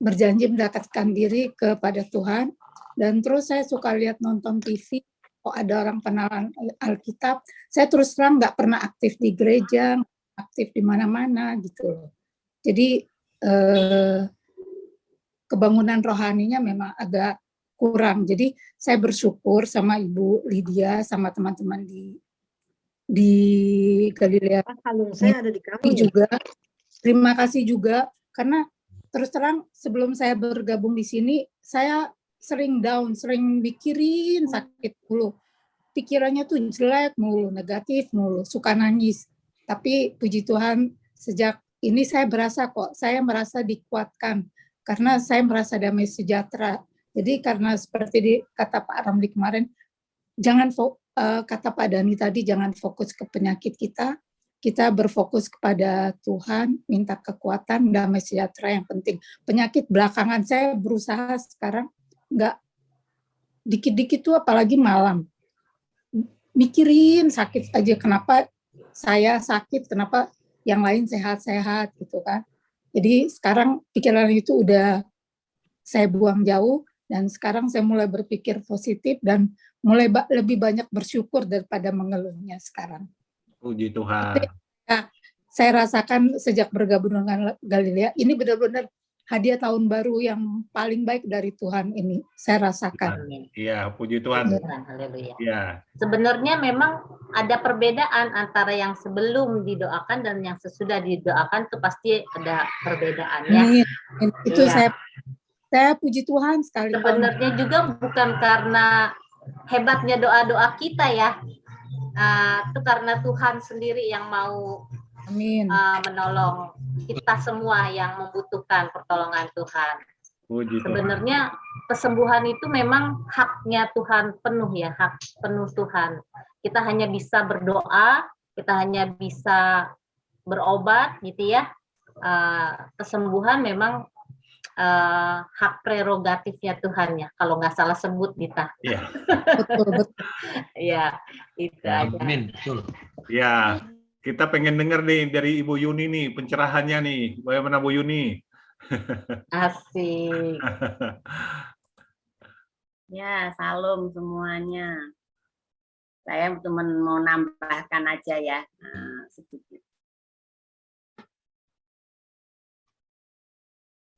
berjanji mendekatkan diri kepada Tuhan, dan terus saya suka lihat nonton TV, kok ada orang penalan Alkitab. Saya terus terang nggak pernah aktif di gereja, aktif di mana-mana gitu loh. Jadi kebangunan rohaninya memang agak kurang. Jadi saya bersyukur sama Ibu Lydia, sama teman-teman di Galilea. Kalung saya ada di kamu juga. Terima kasih juga, karena terus terang sebelum saya bergabung di sini, saya sering down, sering mikirin sakit mulu. Pikirannya tuh jelek mulu, negatif mulu, suka nangis. Tapi puji Tuhan, sejak ini saya merasa dikuatkan, karena saya merasa damai sejahtera. Jadi karena seperti kata Pak Ramli kemarin, kata Pak Dani tadi, jangan fokus ke penyakit kita berfokus kepada Tuhan, minta kekuatan, damai sejahtera yang penting. Penyakit belakangan saya berusaha sekarang nggak dikit-dikit tuh, apalagi malam. Mikirin sakit aja, kenapa saya sakit, kenapa yang lain sehat-sehat gitu kan. Jadi sekarang pikiran itu udah saya buang jauh, dan sekarang saya mulai berpikir positif dan mulai lebih banyak bersyukur daripada mengeluhnya sekarang. Puji Tuhan. Ya, saya rasakan sejak bergabung dengan Galilea, ini benar-benar hadiah tahun baru yang paling baik dari Tuhan ini. Saya rasakan. Iya, puji Tuhan. Haleluya. Ya. Sebenarnya memang ada perbedaan antara yang sebelum didoakan dan yang sesudah didoakan, itu pasti ada perbedaannya. Itu Iya. saya puji Tuhan sekali. Sebenarnya juga bukan karena hebatnya doa-doa kita ya. Itu karena Tuhan sendiri yang mau menolong kita semua yang membutuhkan pertolongan Tuhan. Sebenarnya kesembuhan itu memang haknya Tuhan penuh ya, hak penuh Tuhan. Kita hanya bisa berdoa, kita hanya bisa berobat gitu ya. Kesembuhan memang hak prerogatifnya Tuhan ya, kalau nggak salah sebut kita. Betul. Ya, itu aja. Amin, betul. Ya, Kita pengen denger nih dari Ibu Yuni nih, pencerahannya nih. Bagaimana Bu Yuni? Asik. Ya, salam semuanya. Saya cuma mau nambahkan aja ya, sedikit.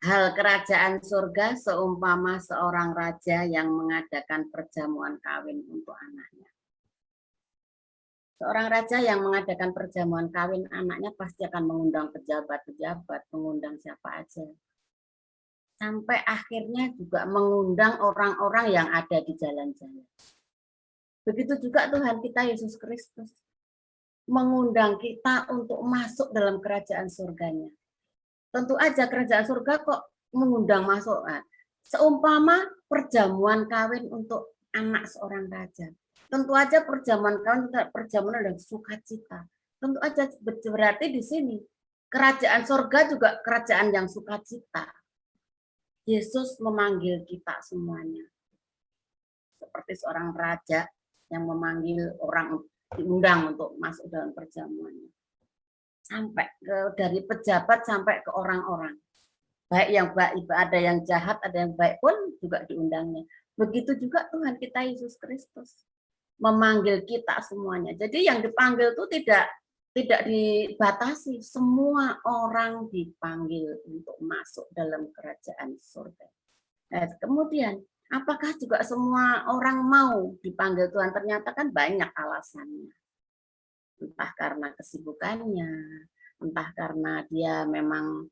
Hal kerajaan surga seumpama seorang raja yang mengadakan perjamuan kawin untuk anaknya. Seorang raja yang mengadakan perjamuan kawin anaknya pasti akan mengundang pejabat-pejabat, mengundang siapa aja. Sampai akhirnya juga mengundang orang-orang yang ada di jalan-jalan. Begitu juga Tuhan kita Yesus Kristus mengundang kita untuk masuk dalam kerajaan surganya. Tentu aja kerajaan surga kok mengundang masuk. Seumpama perjamuan kawin untuk anak seorang raja. Tentu aja perjamuan kawin perjamuan adalah sukacita. Tentu aja berarti di sini kerajaan surga juga kerajaan yang sukacita. Yesus memanggil kita semuanya. Seperti seorang raja yang memanggil orang diundang untuk masuk dalam perjamuannya. Sampai dari pejabat sampai ke orang-orang. Baik yang baik, ada yang jahat, ada yang baik pun juga diundangnya. Begitu juga Tuhan kita Yesus Kristus memanggil kita semuanya. Jadi yang dipanggil itu tidak dibatasi, semua orang dipanggil untuk masuk dalam kerajaan surga. Nah, kemudian apakah juga semua orang mau dipanggil Tuhan? Ternyata kan banyak alasannya. Entah karena kesibukannya, entah karena dia memang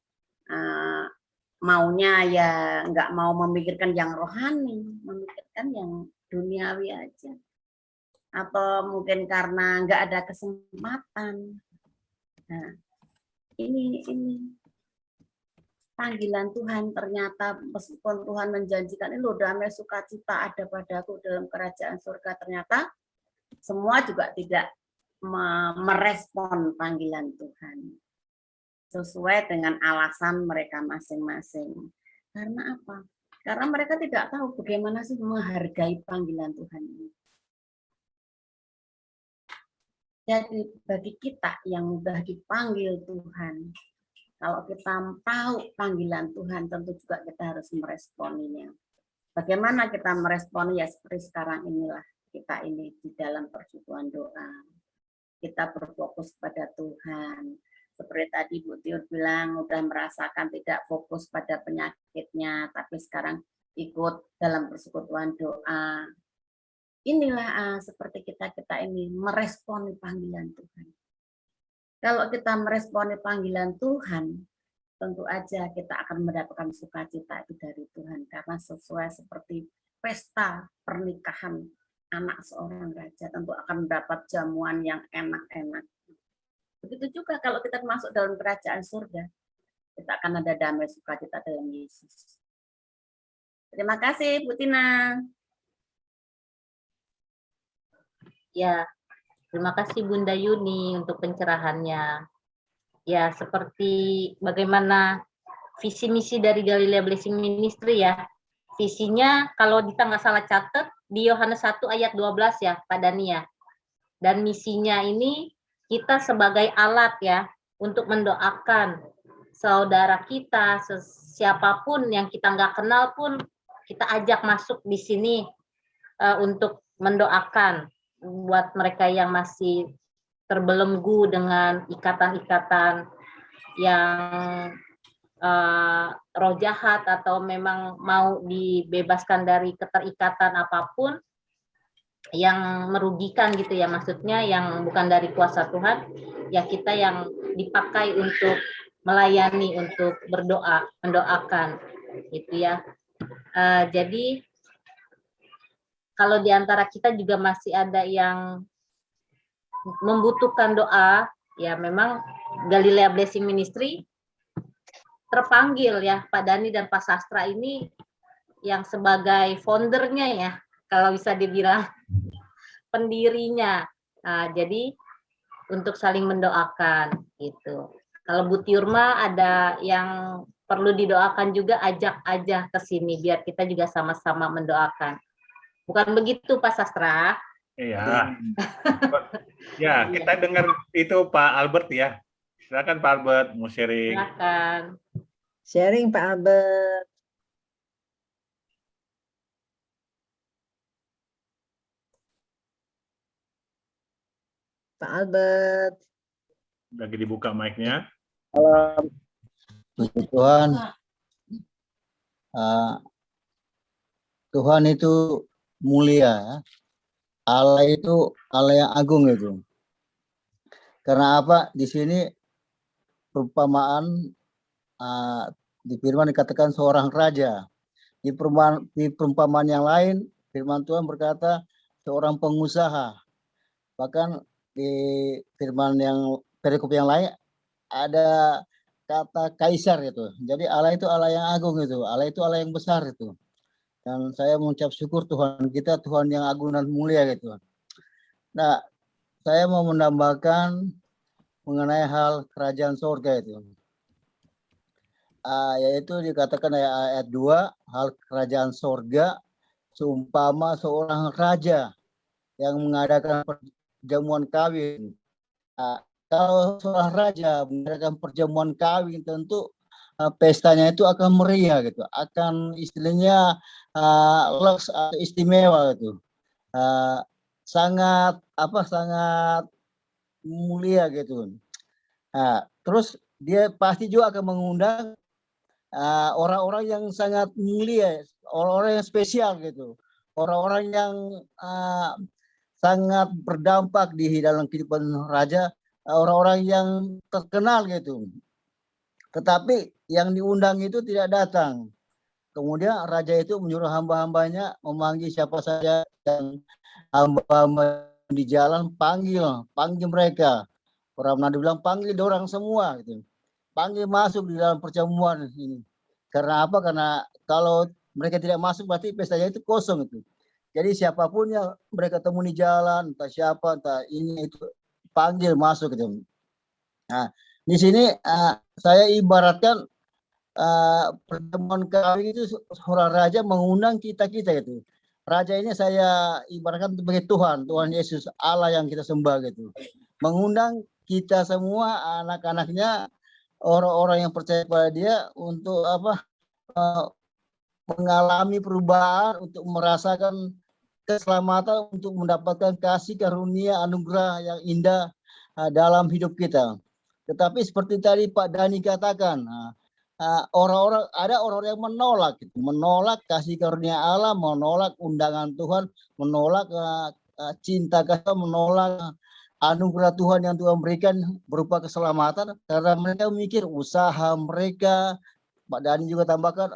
maunya ya nggak mau memikirkan yang rohani, memikirkan yang duniawi aja. Atau mungkin karena nggak ada kesempatan. Nah, ini panggilan Tuhan. Ternyata meskipun Tuhan menjanjikan ini loh damai sukacita ada padaku dalam kerajaan surga, ternyata semua juga tidak merespon panggilan Tuhan sesuai dengan alasan mereka masing-masing. Karena apa? Karena mereka tidak tahu bagaimana sih menghargai panggilan Tuhan ini. Jadi bagi kita yang sudah dipanggil Tuhan, kalau kita tahu panggilan Tuhan, tentu juga kita harus meresponinya. Bagaimana kita meresponi? Ya seperti sekarang inilah kita ini di dalam persekutuan doa. Kita berfokus pada Tuhan. Seperti tadi Bu Tiur bilang, udah merasakan tidak fokus pada penyakitnya, tapi sekarang ikut dalam persekutuan doa. Inilah seperti kita ini meresponi panggilan Tuhan. Kalau kita meresponi panggilan Tuhan, tentu aja kita akan mendapatkan sukacita itu dari Tuhan. Karena sesuai seperti pesta pernikahan anak seorang raja, tentu akan mendapat jamuan yang enak-enak. Begitu juga kalau kita masuk dalam kerajaan surga, kita akan ada damai sukacita dalam Yesus. Terima kasih Bu Tina. Ya, terima kasih Bunda Yuni untuk pencerahannya. Ya, seperti bagaimana visi misi dari Galilea Blessing Ministry ya. Visinya kalau kita nggak salah catat di Yohanes 1 ayat 12 ya, Pak Dani ya. Dan misinya ini kita sebagai alat ya untuk mendoakan saudara kita, siapapun yang kita nggak kenal pun kita ajak masuk di sini untuk mendoakan buat mereka yang masih terbelenggu dengan ikatan-ikatan yang roh jahat atau memang mau dibebaskan dari keterikatan apapun yang merugikan gitu ya, maksudnya yang bukan dari kuasa Tuhan, ya kita yang dipakai untuk melayani, untuk berdoa, mendoakan gitu ya. Jadi kalau di antara kita juga masih ada yang membutuhkan doa, ya memang Galilea Blessing Ministry terpanggil ya, Pak Dani dan Pak Sastra ini yang sebagai foundernya ya, kalau bisa dibilang pendirinya. Nah, jadi untuk saling mendoakan gitu. Kalau Bu Tiurma ada yang perlu didoakan juga, ajak aja ke sini biar kita juga sama-sama mendoakan. Bukan begitu Pak Sastra? Iya. Ya, kita dengar itu Pak Albert ya. Silakan Pak Albert mau sharing. Silakan. Sharing Pak Albert. Pak Albert. Lagi dibuka mic-nya. Puji Tuhan. Tuhan itu mulia. Allah itu Allah yang agung itu. Karena apa? Di sini perumpamaan di firman dikatakan seorang raja. Di perumpamaan yang lain, firman Tuhan berkata seorang pengusaha. Bahkan di firman yang perikop yang lain ada kata kaisar itu. Jadi Allah itu Allah yang agung itu. Allah itu Allah yang besar itu. Dan saya mengucap syukur Tuhan kita Tuhan yang agung dan mulia gitu. Nah, saya mau menambahkan mengenai hal kerajaan surga itu. Yaitu dikatakan ayat 2, hal kerajaan surga seumpama seorang raja yang mengadakan perjamuan kawin. Kalau seorang raja mengadakan perjamuan kawin, tentu pestanya itu akan meriah gitu, akan istilahnya istimewa gitu, sangat mulia gitu. Terus dia pasti juga akan mengundang orang-orang yang sangat mulia, orang-orang yang spesial gitu, orang-orang yang sangat berdampak di dalam kehidupan raja, orang-orang yang terkenal gitu. Tetapi yang diundang itu tidak datang. Kemudian raja itu menyuruh hamba-hambanya memanggil siapa saja, dan hamba-hamba di jalan panggil mereka. Orang Manado bilang panggil orang semua gitu. Panggil masuk di dalam perjamuan ini. Karena apa? Karena kalau mereka tidak masuk berarti pestanya itu kosong itu. Jadi siapapun yang mereka temui di jalan, entah siapa, entah ini itu panggil masuk gitu. Nah, di sini saya ibaratkan pertemuan kawin itu seorang raja mengundang kita gitu. Raja ini saya ibaratkan sebagai Tuhan Yesus Allah yang kita sembah gitu. Mengundang kita semua anak-anaknya, orang-orang yang percaya pada dia untuk mengalami perubahan, untuk merasakan keselamatan, untuk mendapatkan kasih karunia anugerah yang indah dalam hidup kita. Tetapi seperti tadi Pak Dani katakan, ada orang-orang yang menolak kasih karunia Allah, menolak undangan Tuhan, menolak cinta kasih, menolak anugerah Tuhan yang Tuhan berikan berupa keselamatan, karena mereka memikir usaha mereka. Pak Dani juga tambahkan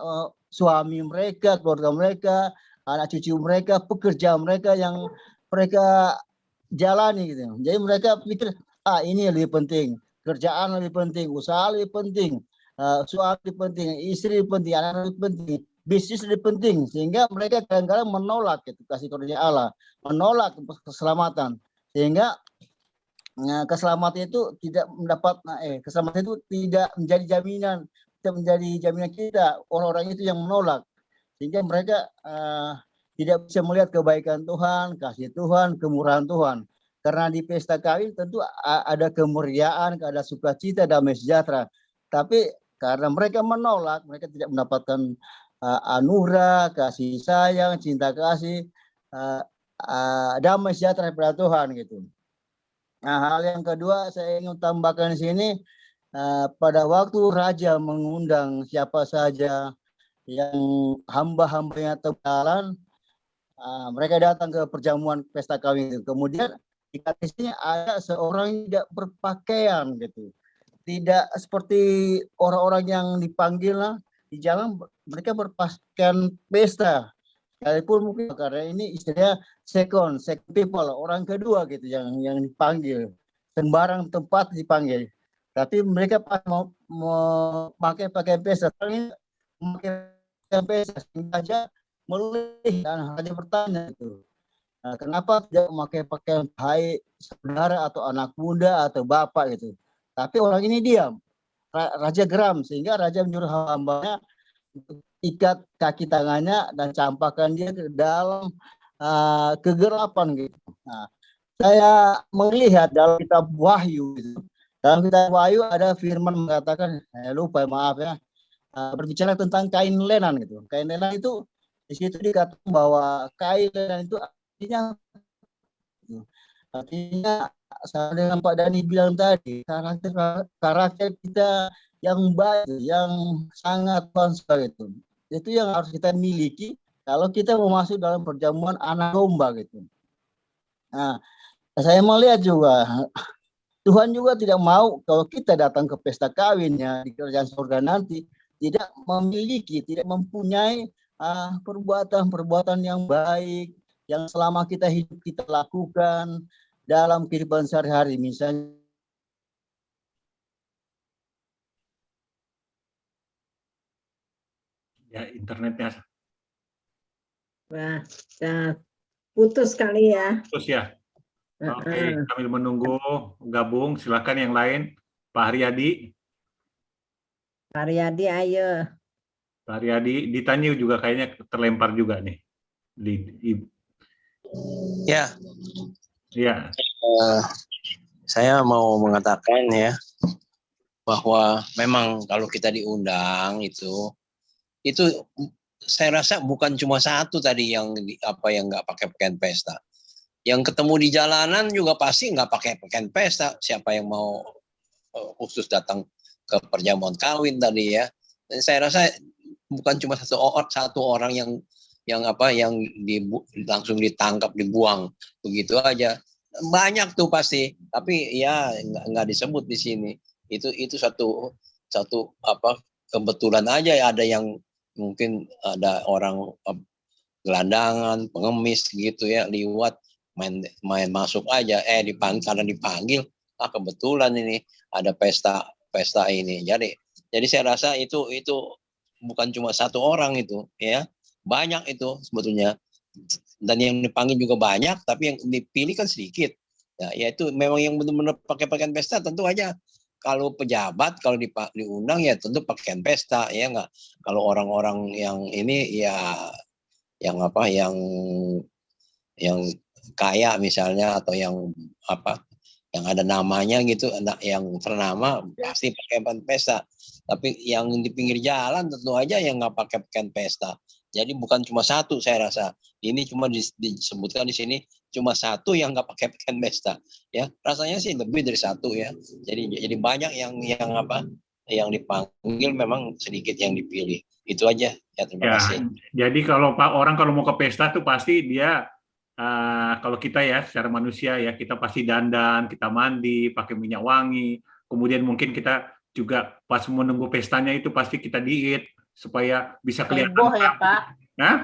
suami mereka, keluarga mereka, anak cucu mereka, pekerjaan mereka yang mereka jalani gitu. Jadi mereka pikir ini lebih penting, kerjaan lebih penting, usaha lebih penting, suami lebih penting, istri lebih penting, anak lebih penting, bisnis lebih penting, sehingga mereka kadang-kadang menolak gitu, kasih karunia Allah, menolak keselamatan, sehingga keselamatan itu tidak mendapat keselamatan itu tidak menjadi jaminan kita, orang-orang itu yang menolak, sehingga mereka tidak bisa melihat kebaikan Tuhan, kasih Tuhan, kemurahan Tuhan. Karena di pesta kawin tentu ada kemeriahan, ada sukacita, damai sejahtera. Tapi karena mereka menolak, mereka tidak mendapatkan anugerah, kasih sayang, cinta kasih, damai sejahtera kepada Tuhan gitu. Nah, hal yang kedua saya ingin tambahkan di sini, pada waktu raja mengundang siapa saja yang hamba-hambanya terjalan, mereka datang ke perjamuan pesta kawin itu. Kemudian di hadisnya ada seorang yang tidak berpakaian gitu, tidak seperti orang-orang yang dipanggil di jalan, mereka berpakaian pesta. Sekalipun mungkin karena ini istilahnya second people, orang kedua gitu yang dipanggil, sembarang tempat dipanggil. Tapi mereka mau pakai pesta, ini memakai pesta saja melih, dan hanya bertanya itu. Kenapa tidak memakai pakaian baik saudara atau anak muda atau bapak gitu. Tapi orang ini diam. Raja geram, sehingga raja menyuruh hambanya ikat kaki tangannya dan campakkan dia ke dalam kegelapan gitu. Nah, saya melihat dalam kitab Wahyu gitu. Dalam kitab Wahyu ada firman mengatakan, saya lupa maaf ya, berbicara tentang kain lenan gitu. Kain lenan itu di situ dikatakan bahwa kain lenan itu artinya sama dengan Pak Dani bilang tadi, karakter kita yang baik, yang sangat konsisten itu yang harus kita miliki kalau kita mau masuk dalam perjamuan anak domba gitu. Nah, saya melihat juga Tuhan juga tidak mau kalau kita datang ke pesta kawinnya di kerajaan surga nanti tidak memiliki, tidak mempunyai perbuatan-perbuatan yang baik yang selama kita hidup kita lakukan dalam kehidupan sehari-hari, misalnya Ya, internetnya Wah, putus kali ya. terus ya. Oke, kami menunggu gabung. Silakan yang lain. Pak Haryadi. Pak Riyadi, ayo. Pak Haryadi, ditanya juga kayaknya terlempar juga nih. Ya, Ya, saya mau mengatakan ya bahwa memang kalau kita diundang itu saya rasa bukan cuma satu tadi yang yang nggak pakai pakaian pesta. Yang ketemu di jalanan juga pasti nggak pakai pakaian pesta. Siapa yang mau khusus datang ke perjamuan kawin tadi ya? Dan saya rasa bukan cuma satu orang yang langsung ditangkap, dibuang begitu aja. Banyak tuh pasti, tapi ya nggak disebut di sini. Itu satu kebetulan aja ya, ada yang mungkin ada orang gelandangan, pengemis gitu ya, liwat main masuk aja, karena dipanggil, kebetulan ini ada pesta ini. Jadi saya rasa itu bukan cuma satu orang itu ya, banyak itu sebetulnya, dan yang dipanggil juga banyak, tapi yang dipilih kan sedikit. Ya itu memang yang benar-benar pakai pakaian pesta, tentu aja kalau pejabat kalau diundang ya tentu pakaian pesta ya, nggak kalau orang-orang yang ini ya yang kaya misalnya, atau yang ada namanya gitu, yang ternama pasti pakai pakaian pesta. Tapi yang di pinggir jalan tentu aja yang nggak pakai pakaian pesta. Jadi bukan cuma satu, saya rasa ini cuma disebutkan di sini cuma satu yang nggak pakai pakaian pesta ya, rasanya sih lebih dari satu ya. Jadi banyak yang dipanggil, memang sedikit yang dipilih. Itu aja ya, terima kasih. Jadi kalau orang kalau mau ke pesta tuh pasti dia kalau kita ya secara manusia ya, kita pasti dandan, kita mandi pakai minyak wangi, kemudian mungkin kita juga pas menunggu pestanya itu pasti kita diet supaya bisa kelihatan heboh ya Pak. Nah,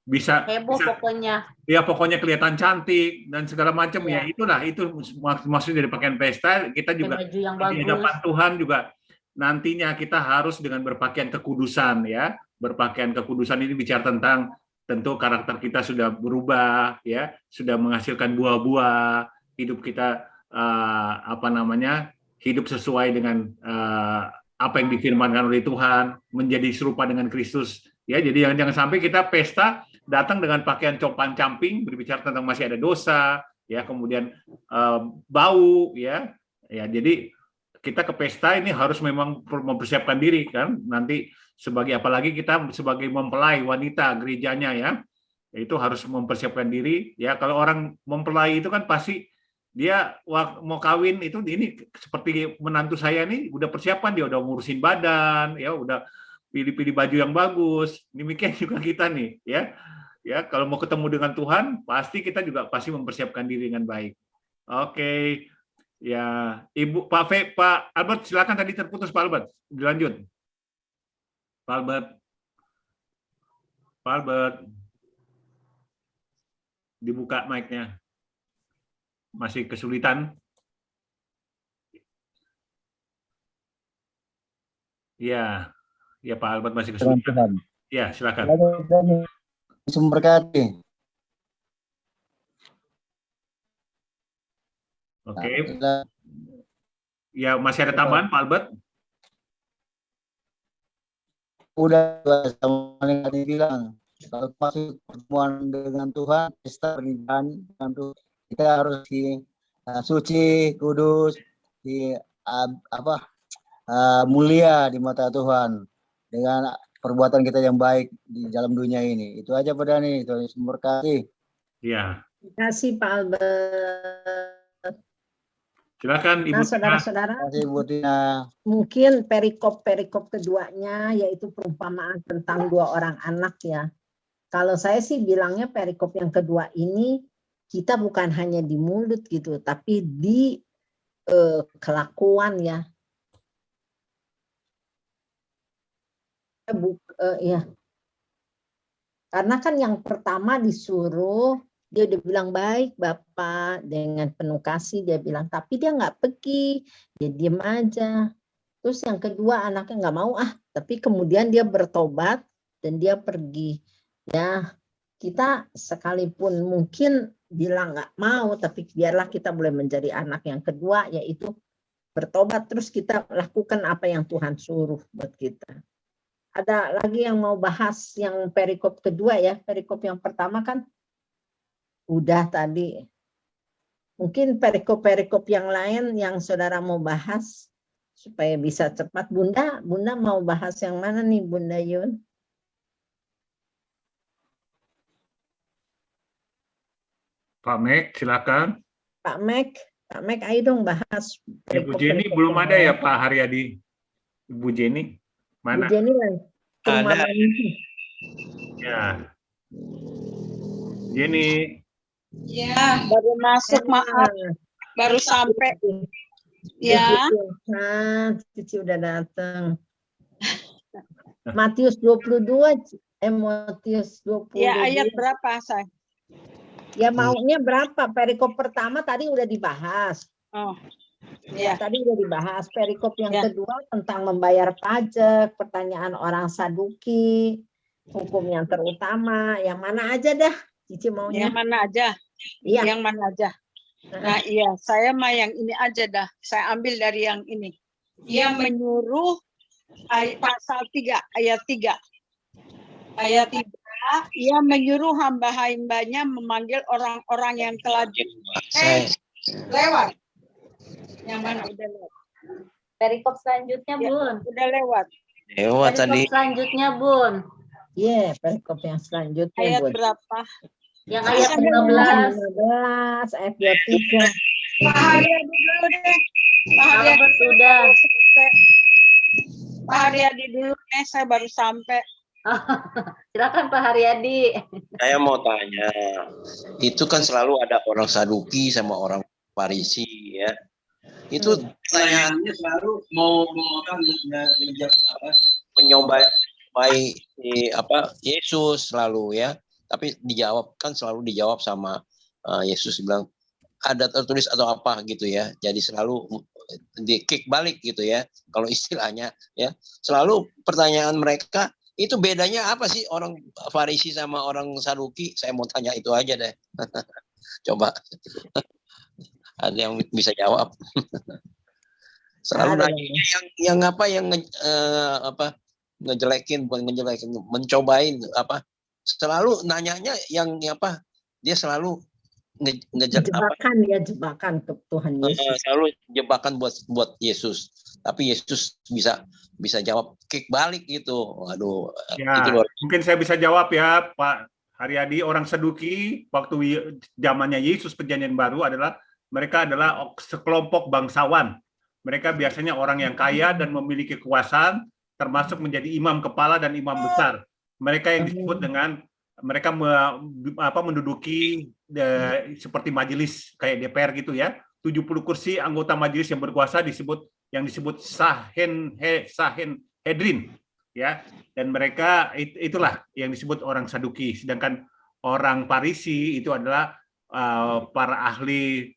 bisa pokoknya. Ya pokoknya kelihatan cantik dan segala macam ya. Itulah itu maksudnya dari pakaian pesta. Kita juga di hadapan Tuhan juga nantinya kita harus dengan berpakaian kekudusan ya. Berpakaian kekudusan ini bicara tentang tentu karakter kita sudah berubah ya, sudah menghasilkan buah-buah, hidup kita hidup sesuai dengan apa yang difirmankan oleh Tuhan, menjadi serupa dengan Kristus ya. Jadi jangan sampai kita pesta datang dengan pakaian compang-camping, berbicara tentang masih ada dosa ya, kemudian bau ya. Jadi kita ke pesta ini harus memang mempersiapkan diri kan, nanti sebagai, apalagi kita sebagai mempelai wanita gerejanya ya, itu harus mempersiapkan diri ya. Kalau orang mempelai itu kan pasti dia mau kawin itu, ini seperti menantu saya nih udah persiapan, dia udah ngurusin badan ya, udah pilih-pilih baju yang bagus. Demikian juga kita nih ya. Ya, kalau mau ketemu dengan Tuhan pasti kita juga pasti mempersiapkan diri dengan baik. Oke. Ya, Ibu Pak Albert silakan, tadi terputus Pak Albert. Dilanjut. Pak Albert. Dibuka mic-nya. Masih kesulitan? Ya, Pak Albert masih kesulitan. Ya, silakan. Memberkati. Oke. Ya, masih ada tambahan Pak Albert? Udah sama bilang. Kalau masuk pertemuan dengan Tuhan, pesta pernikahan dengan Tuhan, kita harus suci, kudus, mulia di mata Tuhan dengan perbuatan kita yang baik di dalam dunia ini. Itu aja Pak Dhani. Tuhan Yesus memberkati. Ya, Terima kasih Pak Albert. silakan Ibu Nah, Tina. saudara-saudara, Terima kasih Bu Tina. mungkin perikop keduanya yaitu perumpamaan tentang 2 orang anak ya. Kalau saya sih bilangnya perikop yang kedua ini kita bukan hanya di mulut gitu, tapi di kelakuan ya. Ya. Karena kan yang pertama disuruh, dia udah bilang baik Bapak, dengan penuh kasih dia bilang, tapi dia nggak pergi, dia diem aja. Terus yang kedua anaknya nggak mau tapi kemudian dia bertobat dan dia pergi. Ya kita sekalipun mungkin bilang nggak mau, tapi biarlah kita boleh menjadi anak yang kedua, yaitu bertobat terus kita lakukan apa yang Tuhan suruh buat kita. Ada lagi yang mau bahas yang perikop kedua ya? Perikop yang pertama kan udah tadi. Mungkin perikop-perikop yang lain yang saudara mau bahas supaya bisa cepat. Bunda mau bahas yang mana nih Bunda Yun? Pak Mek, silakan. Pak Mek, ayo dong bahas. Ibu Jenny belum ada ya Pak Haryadi? Ibu Jenny mana? Bu Jenny lah. Ada. Ya. Jenny. Ya, baru masuk, maaf. Baru sampai. Ya. Cici udah datang. Matius 22, Matius 22. Ya, ayat berapa, Say? Ya maunya berapa? Perikop pertama tadi udah dibahas. Oh. Ya, tadi udah dibahas. Perikop yang kedua tentang membayar pajak, pertanyaan orang Saduki, hukum yang terutama, yang mana aja dah? Cici maunya. Yang mana aja? Iya. Yang mana aja? Nah, iya, saya mah yang ini aja dah. Saya ambil dari yang ini. Ia menyuruh pasal 3 ayat 3. Ayat 3, ia menyuruh hamba-hambanya memanggil orang-orang yang telah lewat. Yang mana udah lewat? Perikop selanjutnya, Bun. Udah lewat. Lewat tadi. Perikop selanjutnya, Bun. Iya, perikop yang selanjutnya, Ayat Bun. berapa? Yang ayat 15. 15, ayat 23. Pak Haryadi dulu deh. Pak Haryadi sudah. Pak Haryadi dulu nih, saya baru sampai. Silakan Pak Haryadi. Saya mau tanya, itu kan selalu ada orang Saduki sama orang Farisi ya. Itu pertanyaannya selalu mau mencobai Yesus selalu ya. Tapi selalu dijawab sama Yesus bilang ada tertulis atau apa gitu ya. Jadi selalu di kick balik gitu ya. Kalau istilahnya ya. Selalu pertanyaan mereka itu bedanya apa sih orang Farisi sama orang Saduki? Saya mau tanya itu aja deh. Coba. Ada yang bisa jawab. Selalu nanya ngejelekin, bukan ngejelekin, mencobain apa? Selalu nanyanya yang apa? Dia selalu jebakan ke Tuhan Yesus. Selalu jebakan buat Yesus. Tapi Yesus bisa jawab kick balik gitu. Waduh. Ya, mungkin saya bisa jawab ya Pak Haryadi. Orang Saduki waktu zamannya Yesus perjanjian baru mereka adalah sekelompok bangsawan. Mereka biasanya orang yang kaya dan memiliki kekuasaan, termasuk menjadi imam kepala dan imam besar. Mereka yang disebut dengan mereka menduduki seperti majelis kayak DPR gitu ya. 70 kursi anggota majelis yang berkuasa disebut Sanhedrin ya. Dan mereka itulah yang disebut orang Saduki. Sedangkan orang Farisi itu adalah para ahli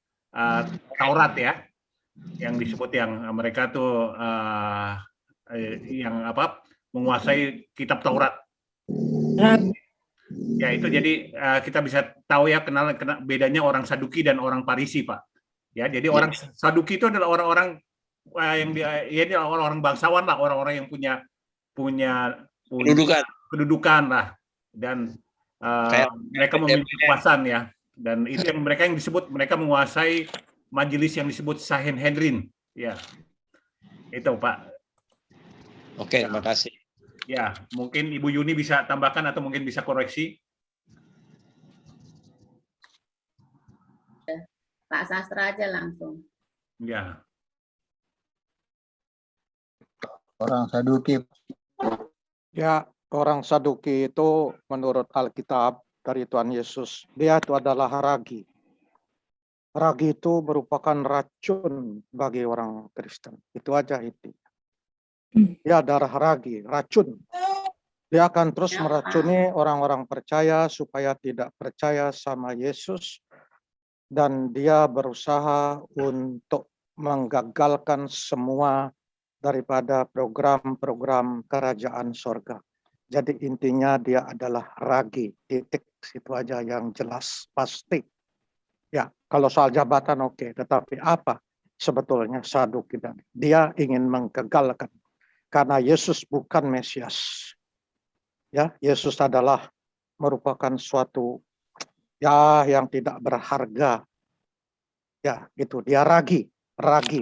Taurat ya, yang disebut yang mereka tuh menguasai kitab Taurat. Ya itu jadi kita bisa tahu ya kenal bedanya orang Saduki dan orang Farisi Pak. Ya jadi orang Saduki itu adalah orang-orang yang orang-orang bangsawan lah, orang-orang yang punya kedudukan lah. dan Kayak- mereka memiliki kekuasaan ya, dan itu yang mereka menguasai majelis yang disebut Sanhedrin ya. Itu Pak. Oke, terima kasih. Ya, mungkin Ibu Yuni bisa tambahkan atau mungkin bisa koreksi. Pak Sastra aja langsung. Ya. Orang Saduki. Ya, orang Saduki itu menurut Alkitab dari Tuhan Yesus, dia itu adalah ragi. Ragi itu merupakan racun bagi orang Kristen. Itu aja intinya. Dia darah ragi, racun. Dia akan terus meracuni orang-orang percaya supaya tidak percaya sama Yesus. Dan dia berusaha untuk menggagalkan semua daripada program-program kerajaan sorga. Jadi intinya dia adalah ragi, titik, itu aja yang jelas, pasti. Ya, kalau soal jabatan oke, tetapi apa sebetulnya Saduki? Dia ingin menggagalkan, karena Yesus bukan Mesias. Ya, Yesus adalah merupakan suatu yang tidak berharga. Ya, itu dia ragi,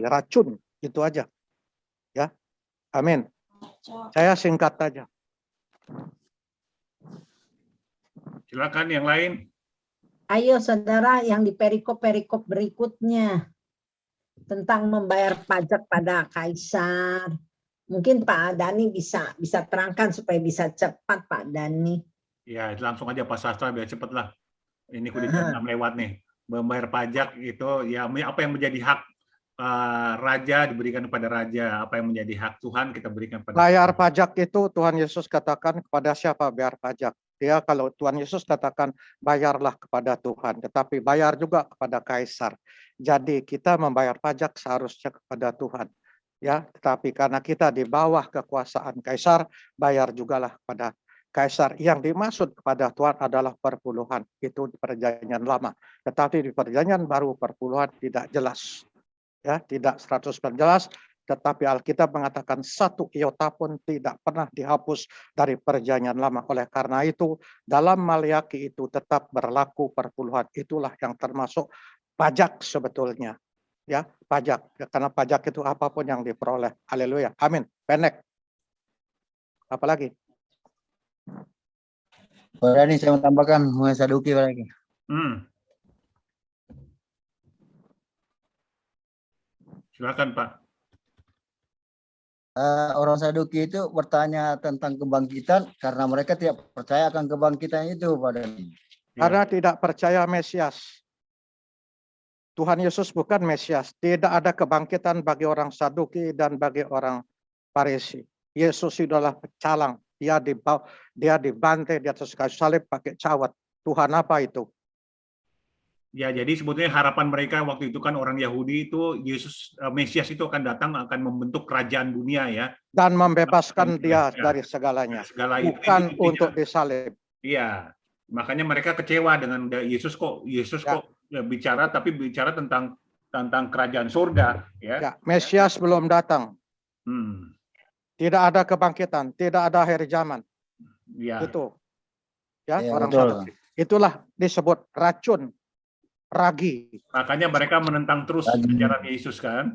racun, itu aja. Ya, amin. Saya singkat aja. Silakan yang lain. Ayo saudara yang di perikop-perikop berikutnya tentang membayar pajak pada kaisar. Mungkin Pak Dani bisa terangkan supaya bisa cepat Pak Dani. Ya, langsung aja Pak Sastra biar cepet lah. Ini udah jam 6 lewat nih. Membayar pajak itu ya apa yang menjadi hak raja diberikan kepada raja, apa yang menjadi hak Tuhan kita berikan pada Bayar pajak itu Tuhan Yesus katakan kepada siapa bayar pajak? Dia kalau Tuhan Yesus katakan bayarlah kepada Tuhan, tetapi bayar juga kepada kaisar. Jadi kita membayar pajak seharusnya kepada Tuhan. Ya, tetapi karena kita di bawah kekuasaan kaisar, bayar jugalah kepada kaisar. Yang dimaksud kepada Tuhan adalah perpuluhan. Itu di perjanjian lama. Tetapi di perjanjian baru perpuluhan tidak jelas. Ya, tidak 100% jelas. Tetapi Alkitab mengatakan satu iota pun tidak pernah dihapus dari perjanjian lama. Oleh karena itu, dalam Maliaki itu tetap berlaku perpuluhan. Itulah yang termasuk pajak sebetulnya. Ya, pajak. Karena pajak itu apapun yang diperoleh. Haleluya. Amin. Pendek. Apalagi? Pada ini saya menambahkan Saduki lagi. Silakan Pak. Orang Saduki itu bertanya tentang kebangkitan karena mereka tidak percaya akan kebangkitan itu pada ini. Karena tidak percaya Mesias. Tuhan Yesus bukan Mesias. Tidak ada kebangkitan bagi orang Saduki dan bagi orang Farisi. Yesus adalah pecalang. Dia dibantai di atas kayu salib pakai cawat. Tuhan apa itu? Ya, jadi sebetulnya harapan mereka waktu itu kan orang Yahudi itu Yesus Mesias itu akan datang akan membentuk kerajaan dunia ya. Dan membebaskan dia dari segalanya. Bukan itu untuk disalib. Iya. Makanya mereka kecewa dengan Yesus kok bicara tapi bicara tentang kerajaan surga ya. Mesias belum datang. Tidak ada kebangkitan, tidak ada akhir zaman. Ya. Itu. Ya, Ya, orang betul. Saduki. Itulah disebut racun, ragi. Makanya mereka menentang terus ajaran Yesus kan.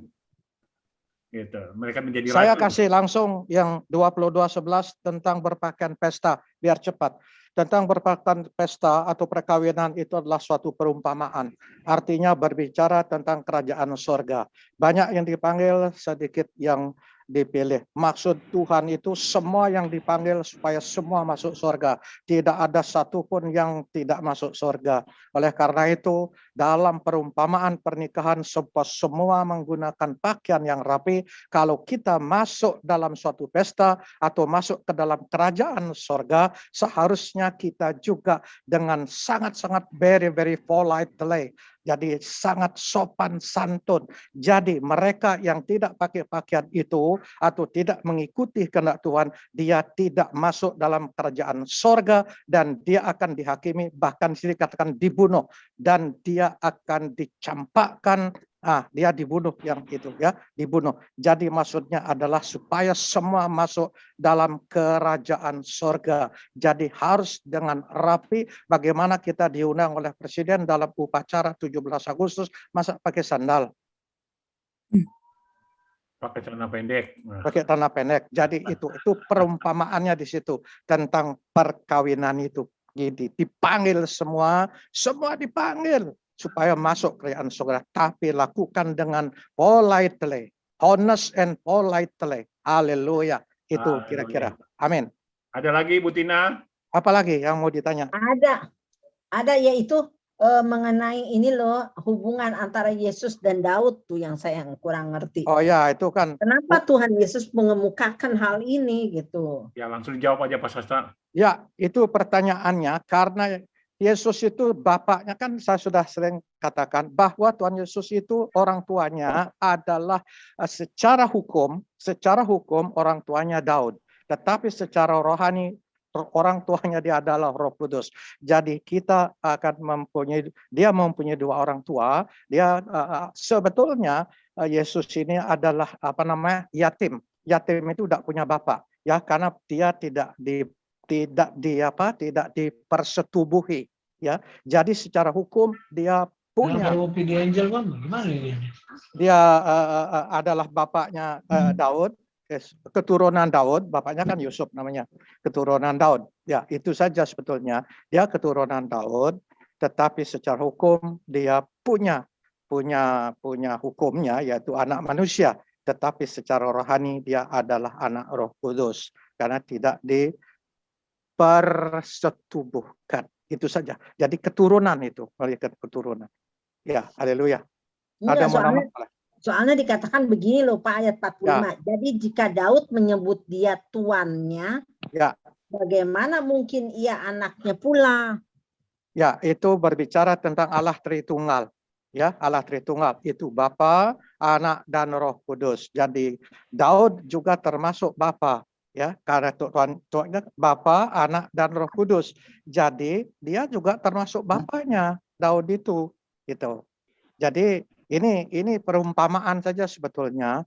Gitu. Mereka menjadi Saya racun. kasih langsung yang 22:11 tentang berpakaian pesta biar cepat. Tentang berpakaian pesta atau perkawinan itu adalah suatu perumpamaan. Artinya berbicara tentang kerajaan surga. Banyak yang dipanggil, sedikit yang dipilih. Maksud Tuhan itu semua yang dipanggil supaya semua masuk surga. Tidak ada satupun yang tidak masuk surga. Oleh karena itu, dalam perumpamaan pernikahan semua menggunakan pakaian yang rapi. Kalau kita masuk dalam suatu pesta atau masuk ke dalam kerajaan surga, seharusnya kita juga dengan sangat-sangat very politely. Jadi sangat sopan santun. Jadi mereka yang tidak pakai pakaian itu atau tidak mengikuti kehendak Tuhan, dia tidak masuk dalam kerajaan sorga dan dia akan dihakimi, bahkan dikatakan dibunuh. Dan dia akan dicampakkan Dia dibunuh yang itu ya, dibunuh. Jadi maksudnya adalah supaya semua masuk dalam kerajaan sorga. Jadi harus dengan rapi. Bagaimana kita diundang oleh presiden dalam upacara 17 Agustus, masa pakai sandal? Pakai celana pendek. Pakai celana pendek. Jadi itu perumpamaannya di situ tentang perkawinan itu. Jadi dipanggil semua dipanggil supaya masuk kerajaan surga, tapi lakukan dengan politely, honest and politely. Haleluya. Itu kira-kira. Amin. Ada lagi Bu Tina? Apa lagi yang mau ditanya? Ada yaitu mengenai ini loh, hubungan antara Yesus dan Daud tuh yang saya kurang ngerti. Oh ya, itu kan. Kenapa Tuhan Yesus mengemukakan hal ini gitu? Ya langsung dijawab aja Pak Sastra. Ya, itu pertanyaannya karena Yesus itu bapaknya, kan saya sudah sering katakan bahwa Tuhan Yesus itu orang tuanya adalah secara hukum orang tuanya Daud, tetapi secara rohani orang tuanya dia adalah Roh Kudus. Jadi kita akan dia mempunyai dua orang tua. Dia sebetulnya Yesus ini adalah yatim. Yatim itu tidak punya bapak ya, karena dia tidak dipersetubuhi ya. Jadi secara hukum dia punya. Dia adalah bapaknya Daud. Keturunan Daud, bapaknya kan Yusuf namanya, keturunan Daud. Ya, itu saja sebetulnya. Dia keturunan Daud, tetapi secara hukum dia punya hukumnya, yaitu anak manusia. Tetapi secara rohani dia adalah anak Roh Kudus, karena tidak dipersetubuhkan. Itu saja. Jadi keturunan itu, malaikat keturunan. Ya, haleluya. Ada mau nama? Soalnya dikatakan begini loh Pak, ayat 45. Ya. Jadi jika Daud menyebut dia tuannya, bagaimana mungkin ia anaknya pula? Ya, itu berbicara tentang Allah Tritunggal. Ya, Allah Tritunggal itu Bapa, Anak dan Roh Kudus. Jadi Daud juga termasuk Bapa, ya, karena Tuhannya Bapa, Anak dan Roh Kudus. Jadi dia juga termasuk bapaknya Daud itu, gitu. Jadi ini perumpamaan saja sebetulnya,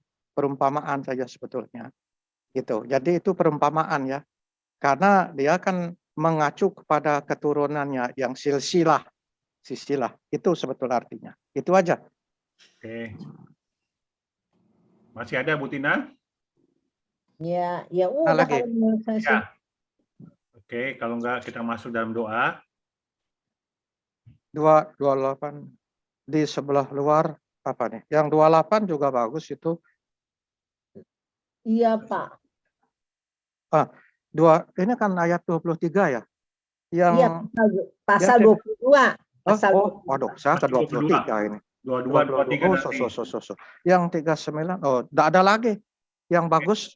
gitu. Jadi itu perumpamaan ya, karena dia akan mengacu kepada keturunannya yang silsilah, itu sebetulnya artinya. Itu aja. Oke. Masih ada Bu Tina? Ya udah lagi. kalau menurut saya sih. Oke, kalau enggak kita masuk dalam doa. 28 di sebelah luar apa nih? Yang 28 juga bagus itu. Iya, Pak. Ini kan ayat 23 ya. Yang iya, pasal 22. Waduh, saya ke 23 ini. 22, 23. Yang 39, tidak ada lagi. Yang bagus.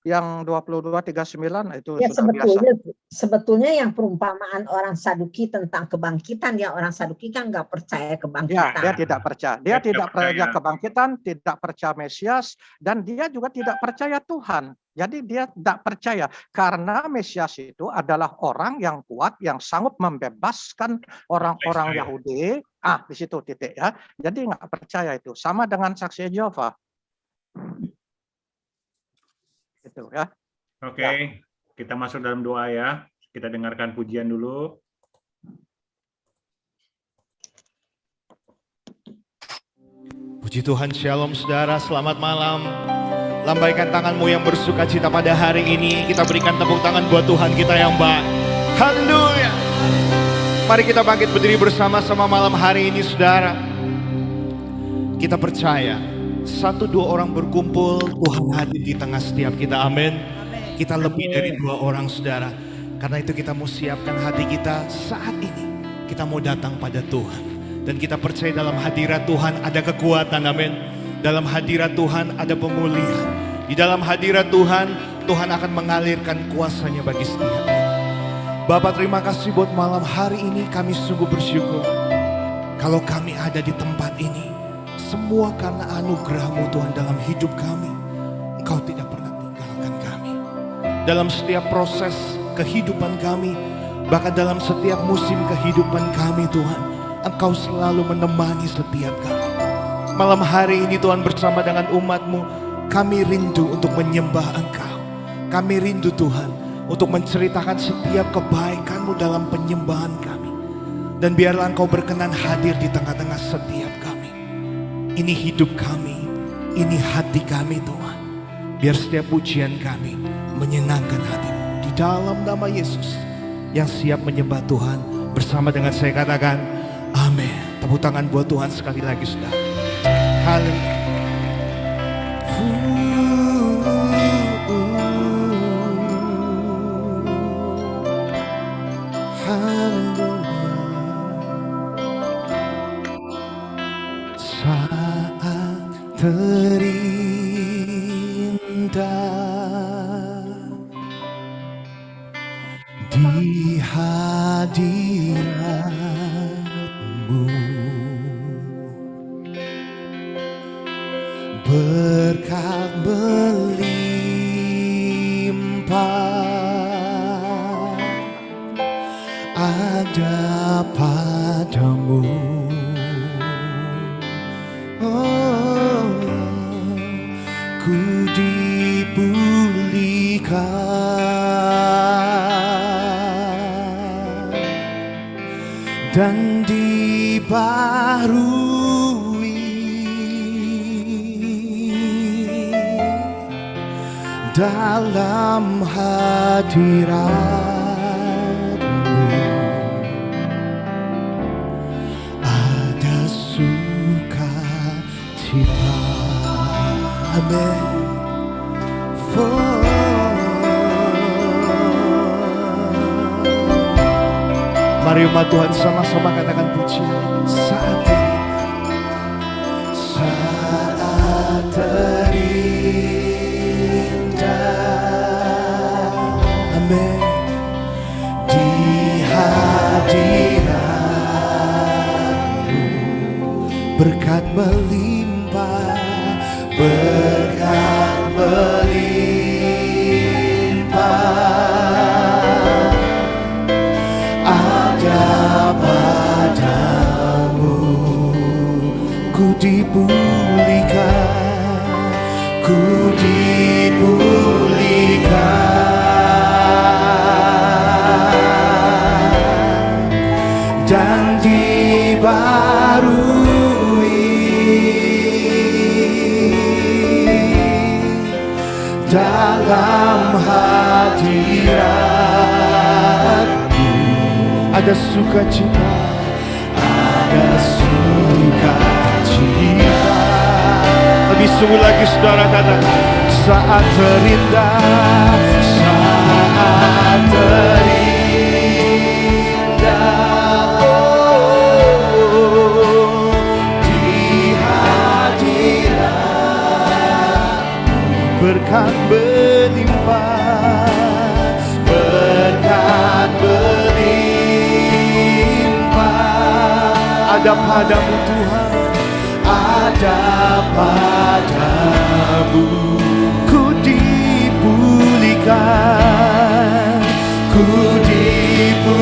Yang 22, 39 itu ya, sudah biasa. Sebetulnya yang perumpamaan orang Saduki tentang kebangkitan, ya orang Saduki kan nggak percaya kebangkitan. Ya, dia tidak percaya. Dia tidak percaya kebangkitan, tidak percaya Mesias, dan dia juga tidak percaya Tuhan. Jadi dia tidak percaya karena Mesias itu adalah orang yang kuat, yang sanggup membebaskan orang-orang Yahudi. Di situ titik ya. Jadi nggak percaya itu. Sama dengan saksi Yehova. Itu ya. Oke, kita masuk dalam doa ya. Kita dengarkan pujian dulu. Puji Tuhan, shalom saudara, selamat malam. Lambaikan tanganmu yang bersuka cita pada hari ini. Kita berikan tepuk tangan buat Tuhan kita yang baik. Haleluya. Mari kita bangkit berdiri bersama-sama malam hari ini saudara. Kita percaya 1-2 orang berkumpul, Tuhan hadir di tengah setiap kita. Amin. Kita lebih dari 2 orang saudara. Karena itu kita mau siapkan hati kita saat ini. Kita mau datang pada Tuhan. Dan kita percaya dalam hadirat Tuhan ada kekuatan. Amin. Dalam hadirat Tuhan ada pemulihan. Di dalam hadirat Tuhan, Tuhan akan mengalirkan kuasanya bagi setiap kita. Bapak, terima kasih buat malam hari ini. Kami sungguh bersyukur kalau kami ada di tempat ini. Semua karena anugerah-Mu Tuhan dalam hidup kami. Engkau tidak pernah tinggalkan kami. Dalam setiap proses kehidupan kami, bahkan dalam setiap musim kehidupan kami Tuhan, Engkau selalu menemani setiap kami. malam hari ini Tuhan bersama dengan umat-Mu, kami rindu untuk menyembah Engkau. Kami rindu Tuhan untuk menceritakan setiap kebaikan-Mu dalam penyembahan kami. Dan biarlah Engkau berkenan hadir di tengah-tengah setiap kami. Ini hidup kami, ini hati kami Tuhan. Biar setiap pujian kami menyenangkan hati-Mu. Di dalam nama Yesus yang siap menyembah Tuhan, bersama dengan saya katakan, amin. Tepuk tangan buat Tuhan sekali lagi, saudara. Haleluya. Saat terindah di hadirat-Mu, berkat melimpah ada padamu. Oh, ku dipulihkan dan dibaharui dalam hadirat-Mu. Ada sukacita. Amin. Mari umat Tuhan sama-sama katakan puji saat terindah. Amin. Di hadirat-Mu, berkat melimpah, berkat melimpah ada padamu. Ku dipulihkan, ku dipulihkan dan dibaharui dalam hadirat-Mu. Ada sukacita, ada sukacita. Lebih sungguh lagi saudara katakan, saat terindah, saat terindah, oh, di hadirat-Mu, berkat melimpah, berkat melimpah ada padamu Tuhan, ada padamu. Ku dipulihkan, ku dipulihkan,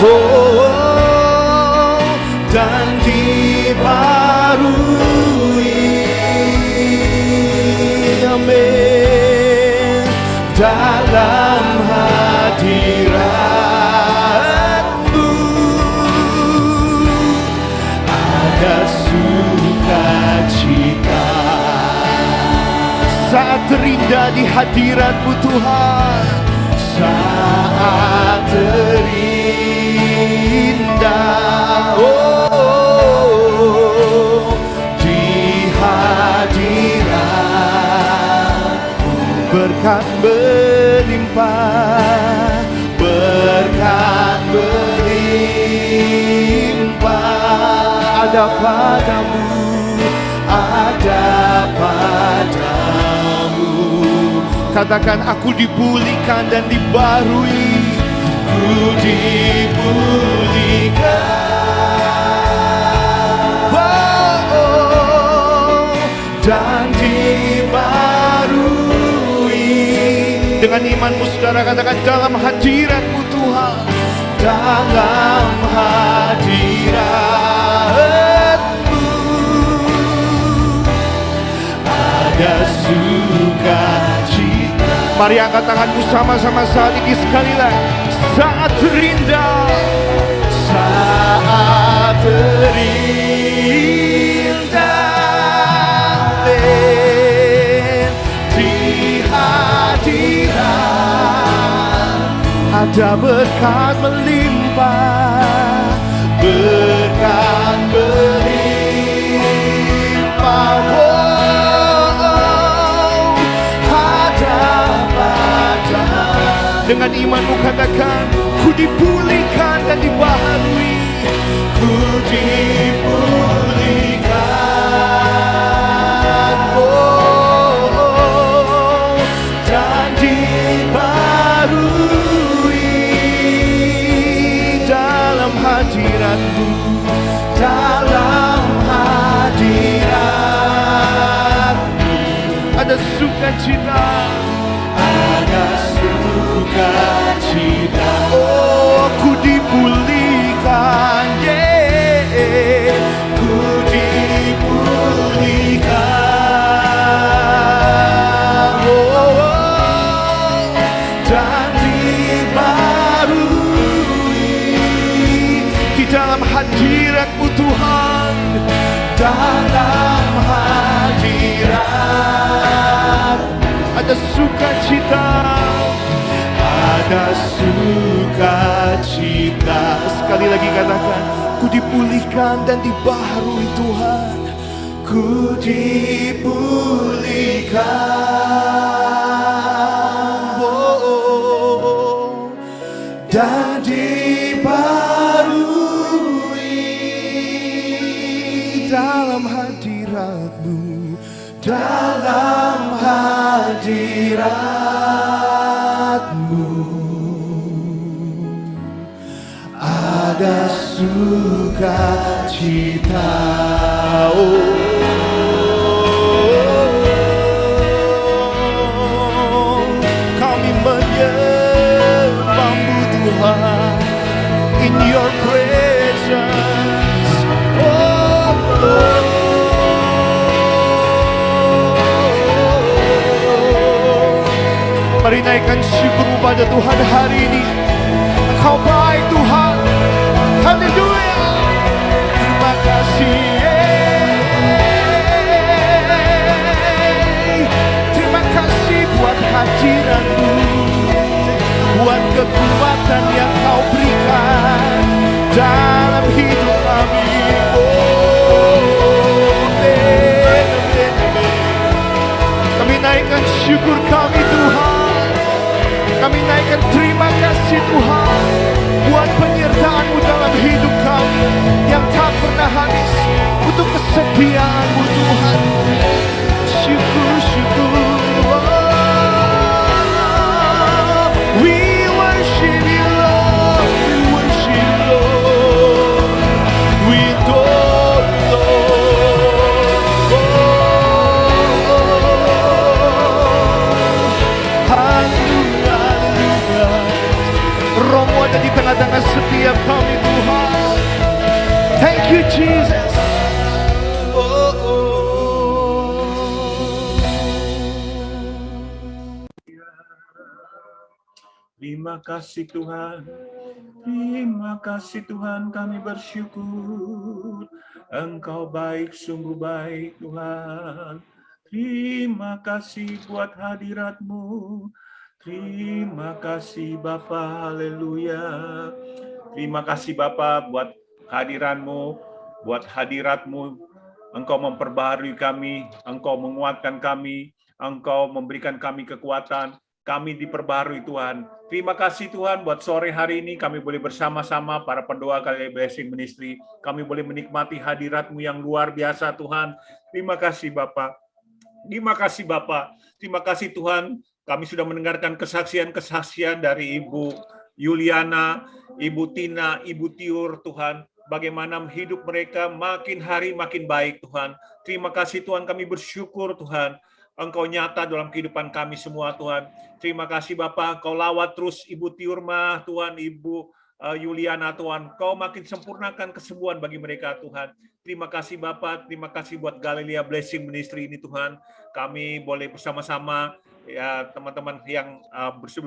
oh, dan dibaharui. Amin. Dalam hadirat-Mu ada sukacita. Saat terindah di hadirat-Mu Tuhan, saat terindah, oh, di hadirat-Mu, berkat melimpah, berkat melimpah ada padamu, ada padamu. Katakan, aku dipulihkan dan dibaharui, ku dipulihkan, oh, dan dibaharui. Dengan imanmu saudara katakan, dalam hadirat-Mu Tuhan, dalam hadirat-Mu ada sukacita. Mari angkat tanganmu sama-sama saat ini sekali lagi. Saat terindah, saat terindah di hadirat ada berkat melimpah, berkat melimpah. Dengan imanmu katakan, ku dipulihkan dan dibaharui, ku dipulihkan, dan dibaharui dalam hadirat-Mu, dalam hadirat-Mu ada sukacita, ada sukacita. Oh, ku dipulihkan, ku dipulihkan, dan dibaharui di dalam hadirat-Mu Tuhan, dalam hadirat ada sukacita, ada sukacita. Sekali lagi katakan, ku dipulihkan dan dibaharui Tuhan, ku dipulihkan, dan dibaharui dalam hadirat-Mu, dalam hadirat-Mu ada sukacita. Kami menyembah-Mu Tuhan in Your presence, oh Lord. Mari naikkan syukur pada Tuhan hari ini. Engkau baik Tuhan. Haleluya. Terima kasih. Terima kasih buat hadirat-Mu, buat kekuatan yang Kau berikan dalam hidup kami. Kami naikkan syukur kami Tuhan. Kami naikkan terima kasih Tuhan buat penyertaan-Mu dalam hidup kami yang tak pernah habis, untuk kesetiaan-Mu Tuhan. Syukur, syukur. We worship You Lord, we worship You Lord, we adore You Lord. Haleluya. Roh-Mu ada di tengah-tengah setiap kami Tuhan. Thank You Jesus. Terima kasih Tuhan. Terima kasih Tuhan, kami bersyukur. Engkau baik, sungguh baik Tuhan. Terima kasih buat hadirat-Mu. Terima kasih Bapa, haleluya. Terima kasih Bapa buat hadiran-Mu, buat hadirat-Mu. Engkau memperbaharui kami, Engkau menguatkan kami, Engkau memberikan kami kekuatan. Kami diperbaharui Tuhan. Terima kasih Tuhan buat sore hari ini kami boleh bersama-sama para pendoa Galilea Blessing Ministry. Kami boleh menikmati hadirat-Mu yang luar biasa Tuhan. Terima kasih Bapa. Terima kasih Bapa. Terima kasih Tuhan. Kami sudah mendengarkan kesaksian-kesaksian dari Ibu Yuliana, Ibu Tina, Ibu Tiur Tuhan. Bagaimana hidup mereka makin hari makin baik Tuhan. Terima kasih Tuhan, kami bersyukur Tuhan. Engkau nyata dalam kehidupan kami semua Tuhan. Terima kasih Bapak, Engkau lawat terus Ibu Tiurma Tuhan, Ibu Yuliana Tuhan, Kau makin sempurnakan kesembuhan bagi mereka Tuhan. Terima kasih Bapak, terima kasih buat Galilea Blessing Ministry ini Tuhan. Kami boleh bersama-sama ya teman-teman yang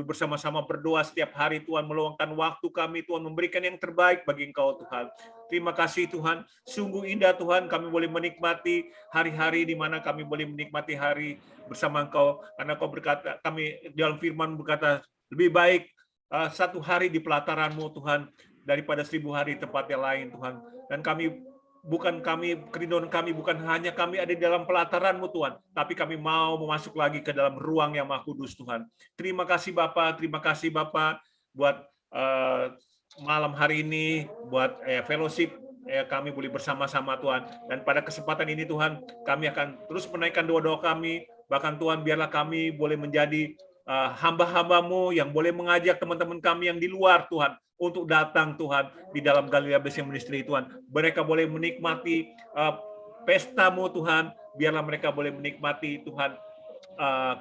bersama-sama berdoa setiap hari Tuhan, meluangkan waktu kami Tuhan, memberikan yang terbaik bagi Engkau Tuhan. Terima kasih Tuhan, sungguh indah Tuhan kami boleh menikmati hari-hari di mana kami boleh menikmati hari bersama Engkau, karena Kau berkata, kami dalam firman berkata, lebih baik satu hari di pelataran-Mu Tuhan daripada 1000 hari tempat yang lain Tuhan. Dan kerinduan kami bukan hanya kami ada di dalam pelataran-Mu Tuhan, tapi kami mau masuk lagi ke dalam ruang yang Maha Kudus Tuhan. Terima kasih Bapak buat malam hari ini, buat fellowship kami boleh bersama-sama Tuhan. Dan pada kesempatan ini Tuhan, kami akan terus menaikkan doa-doa kami, bahkan Tuhan biarlah kami boleh menjadi hamba-hamba-Mu yang boleh mengajak teman-teman kami yang di luar Tuhan untuk datang Tuhan di dalam Galilea Blessing Ministry Tuhan. Mereka boleh menikmati pesta-Mu Tuhan, biarlah mereka boleh menikmati Tuhan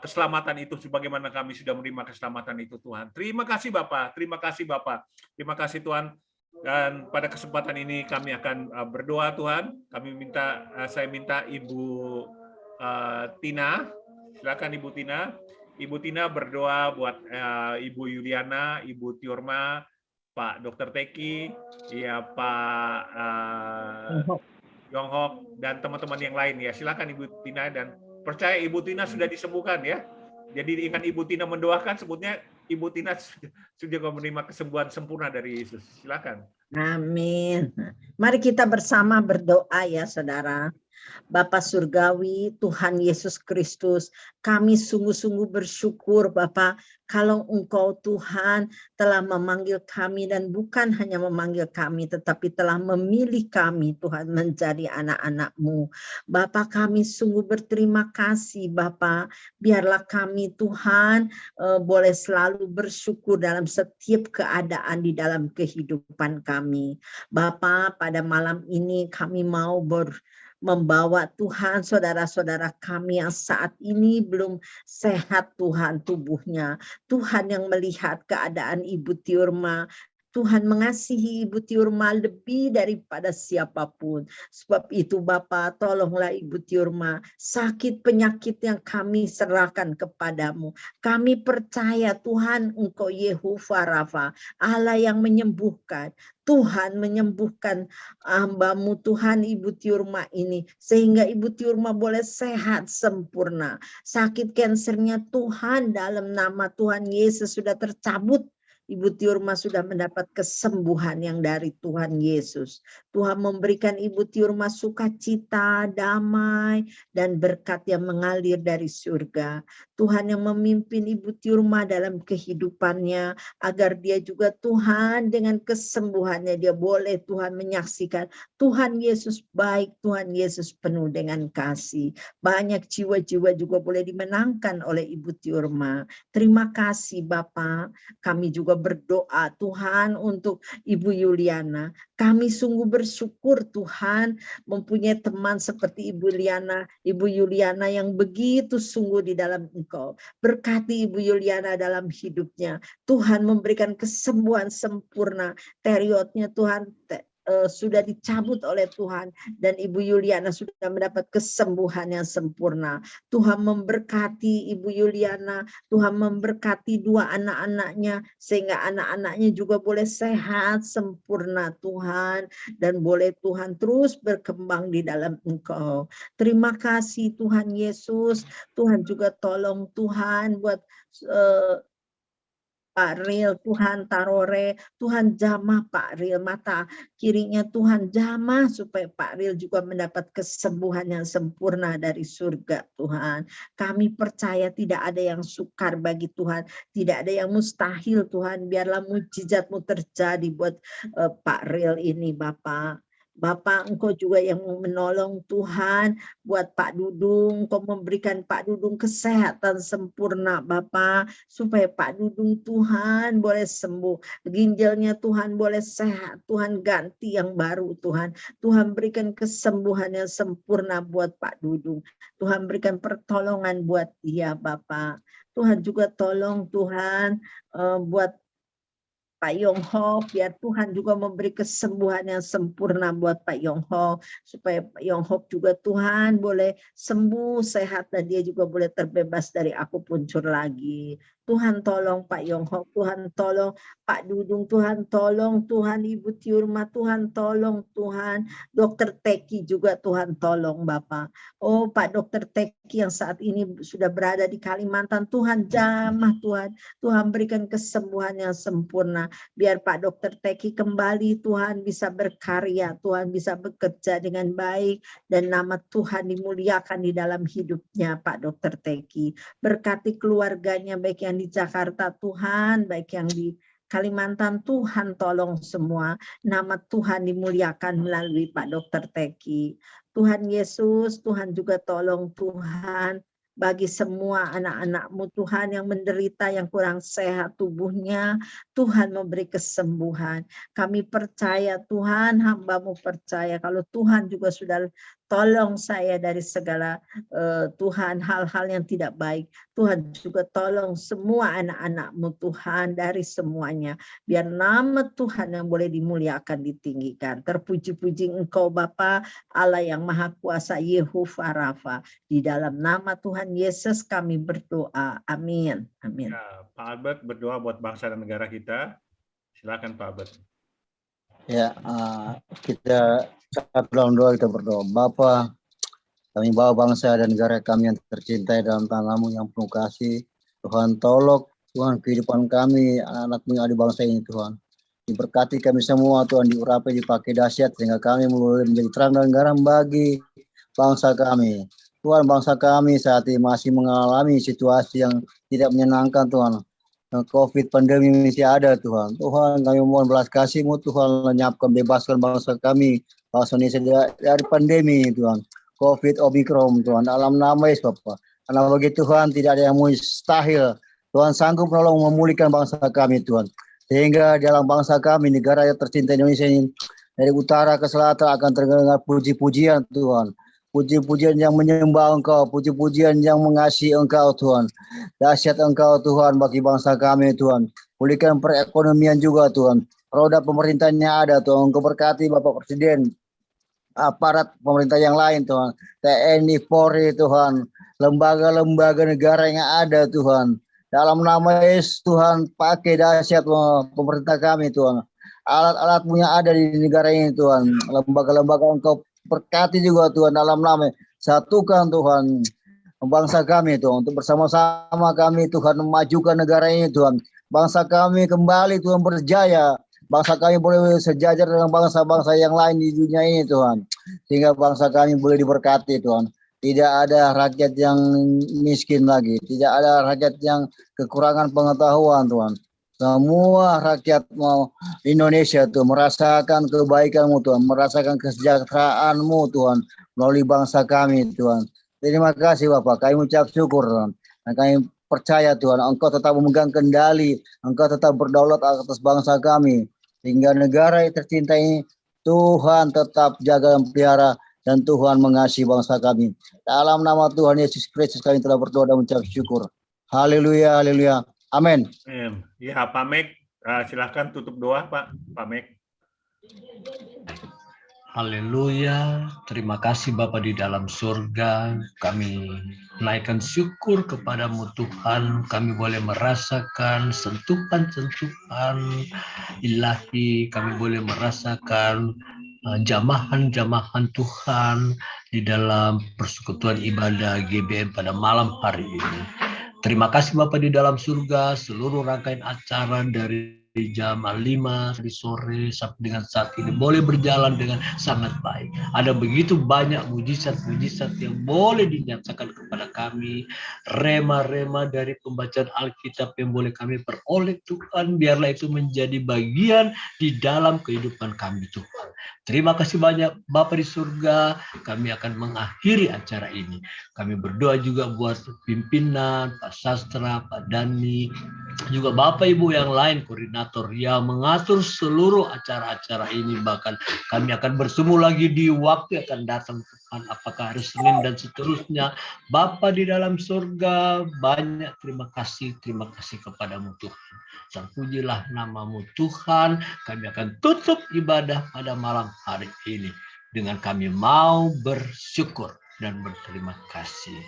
keselamatan itu sebagaimana kami sudah menerima keselamatan itu Tuhan. Terima kasih Bapak, terima kasih Tuhan. Dan pada kesempatan ini kami akan berdoa Tuhan. Saya minta Ibu Tina, silakan Ibu Tina. Ibu Tina berdoa buat Ibu Yuliana, Ibu Tiorma, Pak Dr. Teki, ya Pak Yonghok, dan teman-teman yang lain ya. Silakan Ibu Tina, dan percaya Ibu Tina sudah disembuhkan ya. Jadi dengan Ibu Tina mendoakan, sebutnya Ibu Tina sudah menerima kesembuhan sempurna dari Yesus. Silakan. Amin. Mari kita bersama berdoa ya saudara. Bapa Surgawi, Tuhan Yesus Kristus, kami sungguh-sungguh bersyukur Bapa, kalau Engkau Tuhan telah memanggil kami, dan bukan hanya memanggil kami, tetapi telah memilih kami Tuhan menjadi anak-anak-Mu. Bapa, kami sungguh berterima kasih Bapa, biarlah kami Tuhan boleh selalu bersyukur dalam setiap keadaan di dalam kehidupan kami. Bapa, pada malam ini kami mau membawa Tuhan saudara-saudara kami yang saat ini belum sehat Tuhan tubuhnya. Tuhan yang melihat keadaan Ibu Tiorma, Tuhan mengasihi Ibu Tiorma lebih daripada siapapun. Sebab itu Bapa, tolonglah Ibu Tiorma, sakit penyakit yang kami serahkan kepadamu. Kami percaya Tuhan Engkau Yehovah Rafa, Allah yang menyembuhkan. Tuhan menyembuhkan hamba-Mu Tuhan Ibu Tiorma ini, sehingga Ibu Tiorma boleh sehat sempurna. Sakit kansernya Tuhan dalam nama Tuhan Yesus sudah tercabut. Ibu Tiorma sudah mendapat kesembuhan yang dari Tuhan Yesus. Tuhan memberikan Ibu Tiorma sukacita, damai, dan berkat yang mengalir dari surga. Tuhan yang memimpin Ibu Tiorma dalam kehidupannya, agar dia juga Tuhan dengan kesembuhannya dia boleh Tuhan menyaksikan Tuhan Yesus baik, Tuhan Yesus penuh dengan kasih. Banyak jiwa-jiwa juga boleh dimenangkan oleh Ibu Tiorma. Terima kasih Bapak. Kami juga berdoa Tuhan untuk Ibu Yuliana. Kami sungguh bersyukur Tuhan mempunyai teman seperti Ibu Yuliana yang begitu sungguh di dalam Engkau. Berkati Ibu Yuliana dalam hidupnya. Tuhan memberikan kesembuhan sempurna. Periodnya Tuhan sudah dicabut oleh Tuhan, dan Ibu Yuliana sudah mendapat kesembuhan yang sempurna. Tuhan memberkati Ibu Yuliana, Tuhan memberkati dua anak-anaknya, sehingga anak-anaknya juga boleh sehat sempurna Tuhan, dan boleh Tuhan terus berkembang di dalam Engkau. Terima kasih Tuhan Yesus. Tuhan juga tolong Tuhan buat Pak Ril, Tuhan tarore, Tuhan jamah Pak Ril, mata kirinya Tuhan jamah supaya Pak Ril juga mendapat kesembuhan yang sempurna dari surga Tuhan. Kami percaya tidak ada yang sukar bagi Tuhan, tidak ada yang mustahil Tuhan. Biarlah mujizat-Mu terjadi buat Pak Ril ini Bapak. Bapak, Engkau juga yang menolong Tuhan buat Pak Dudung. Engkau memberikan Pak Dudung kesehatan sempurna Bapak, supaya Pak Dudung Tuhan boleh sembuh. Ginjalnya Tuhan boleh sehat. Tuhan ganti yang baru Tuhan. Tuhan berikan kesembuhan yang sempurna buat Pak Dudung. Tuhan berikan pertolongan buat dia Bapak. Tuhan juga tolong Tuhan buat Pak Yonghok, biar Tuhan juga memberi kesembuhan yang sempurna buat Pak Yonghok, supaya Pak Yonghok juga Tuhan boleh sembuh, sehat, dan dia juga boleh terbebas dari akupuntur lagi. Tuhan tolong Pak Yonghok, Tuhan tolong Pak Dudung, Tuhan tolong, Tuhan Ibu Tiurma, Tuhan tolong, Tuhan Dokter Teki juga Tuhan tolong Bapak. Oh Pak Dokter Teki yang saat ini sudah berada di Kalimantan, Tuhan jamah Tuhan, Tuhan berikan kesembuhan yang sempurna. Biar Pak Dokter Teki kembali Tuhan bisa berkarya, Tuhan bisa bekerja dengan baik, dan nama Tuhan dimuliakan di dalam hidupnya Pak Dokter Teki. Berkati keluarganya baik yang di Jakarta Tuhan, baik yang di Kalimantan, Tuhan tolong semua. Nama Tuhan dimuliakan melalui Pak Dokter Teki. Tuhan Yesus, Tuhan juga tolong Tuhan bagi semua anak-anak-Mu Tuhan yang menderita, yang kurang sehat tubuhnya, Tuhan memberi kesembuhan. Kami percaya Tuhan, hamba-Mu percaya kalau Tuhan juga sudah tolong saya dari segala Tuhan hal-hal yang tidak baik. Tuhan juga tolong semua anak-anak-Mu Tuhan dari semuanya. Biar nama Tuhan yang boleh dimuliakan, ditinggikan. Terpuji-puji Engkau Bapa, Allah yang Maha Kuasa, Yehovah Rafa. Di dalam nama Tuhan Yesus kami berdoa. Amin. Amin. Ya, Pak Albert berdoa buat bangsa dan negara kita. Silakan Pak Albert. Ya, kita dalam doa kita berdoa. Bapa, kami bawa bangsa dan negara kami yang tercintai dalam tangan-Mu yang penuh kasih. Tuhan tolong, Tuhan kehidupan kami, anak-anak-Mu yang ada di bangsa ini Tuhan. Diberkati kami semua Tuhan, diurapi, dipakai dahsyat sehingga kami boleh menjadi terang dan garam bagi bangsa kami. Tuhan, bangsa kami saat ini masih mengalami situasi yang tidak menyenangkan Tuhan. COVID pandemi masih ada Tuhan. Tuhan, kami mohon belas kasih-Mu Tuhan, lenyapkan, bebaskan bangsa kami, bangsa Indonesia dari pandemi Tuhan. COVID Omicron Tuhan, dalam nama Yesus Bapa. Karena bagi Tuhan tidak ada yang mustahil. Tuhan sanggup menolong memulihkan bangsa kami Tuhan. Sehingga dalam bangsa kami, negara yang tercinta Indonesia ini, dari utara ke selatan akan terdengar puji-pujian Tuhan. Puji-pujian yang menyembah Engkau, puji-pujian yang mengasihi Engkau Tuhan. Dahsyat Engkau Tuhan bagi bangsa kami Tuhan. Pulihkan perekonomian juga Tuhan. Roda pemerintahnya ada Tuhan. Engkau berkati Bapak Presiden, aparat pemerintah yang lain Tuhan. TNI, Polri Tuhan. Lembaga-lembaga negara yang ada Tuhan. Dalam nama Yesus Tuhan, pakai dahsyat pemerintah kami Tuhan. Alat-alat-Mu yang ada di negara ini Tuhan. Lembaga-lembaga Engkau berkati juga Tuhan dalam nama. Satukan Tuhan bangsa kami Tuhan. Untuk bersama-sama kami Tuhan memajukan negara ini Tuhan. Bangsa kami kembali Tuhan berjaya. Bangsa kami boleh sejajar dengan bangsa-bangsa yang lain di dunia ini Tuhan. Sehingga bangsa kami boleh diberkati Tuhan. Tidak ada rakyat yang miskin lagi. Tidak ada rakyat yang kekurangan pengetahuan Tuhan. Semua rakyat Indonesia Tuhan merasakan kebaikan-Mu Tuhan, merasakan kesejahteraan-Mu Tuhan melalui bangsa kami Tuhan. Terima kasih Bapak, kami ucap syukur Tuhan. Dan kami percaya Tuhan, Engkau tetap memegang kendali, Engkau tetap berdaulat atas bangsa kami. Sehingga negara yang tercinta ini Tuhan tetap jaga dan pelihara, dan Tuhan mengasihi bangsa kami. Dalam nama Tuhan Yesus Kristus kami telah berdoa dan mengucap syukur. Haleluya, haleluya. Amin. Ya, Pak Mek, silahkan tutup doa, Pak Mek. Haleluya, terima kasih Bapa di dalam surga. Kami naikkan syukur kepadamu Tuhan. Kami boleh merasakan sentuhan-sentuhan ilahi. Kami boleh merasakan jamahan-jamahan Tuhan di dalam persekutuan ibadah GBM pada malam hari ini. Terima kasih Bapak di dalam surga, seluruh rangkaian acara dari jam 5 di sore sampai dengan saat ini boleh berjalan dengan sangat baik. Ada begitu banyak mujizat-mujizat yang boleh dinyatakan kepada kami. Rema-rema dari pembacaan Alkitab yang boleh kami peroleh Tuhan. Biarlah itu menjadi bagian di dalam kehidupan kami Tuhan. Terima kasih banyak Bapak di surga. Kami akan mengakhiri acara ini. Kami berdoa juga buat pimpinan, Pak Sastra, Pak Dani, juga Bapak Ibu yang lain, koordinator yang mengatur seluruh acara-acara ini. Bahkan kami akan bertemu lagi di waktu akan datang, apakah hari Senin dan seterusnya. Bapa di dalam surga, banyak terima kasih kepadamu Tuhan. Dan pujilah namamu Tuhan. Kami akan tutup ibadah pada malam hari ini dengan kami mau bersyukur dan berterima kasih.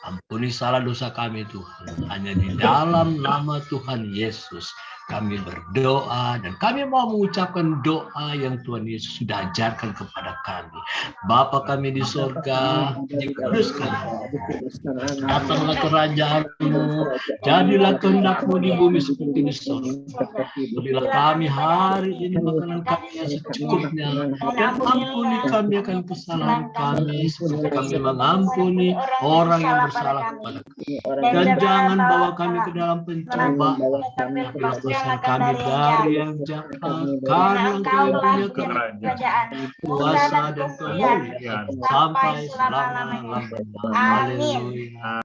Ampuni salah dosa kami Tuhan. Hanya di dalam nama Tuhan Yesus kami berdoa, dan kami mau mengucapkan doa yang Tuhan Yesus sudah ajarkan kepada kami. Bapa kami di surga, dikuduskan. Datanglah kerajaan-Mu, jadilah kehendak-Mu di bumi seperti di surga. Berilah kami hari ini makanan kami yang secukupnya, dan ampuni kami akan kesalahan kami, seperti kami mengampuni orang yang bersalah kepada kami. Dan jangan bawa kami ke dalam pencobaan, kami dari yang jahat, karena Engkau yang punya kerajaan, kuasa dan kemuliaan sampai selama-lamanya. Haleluya.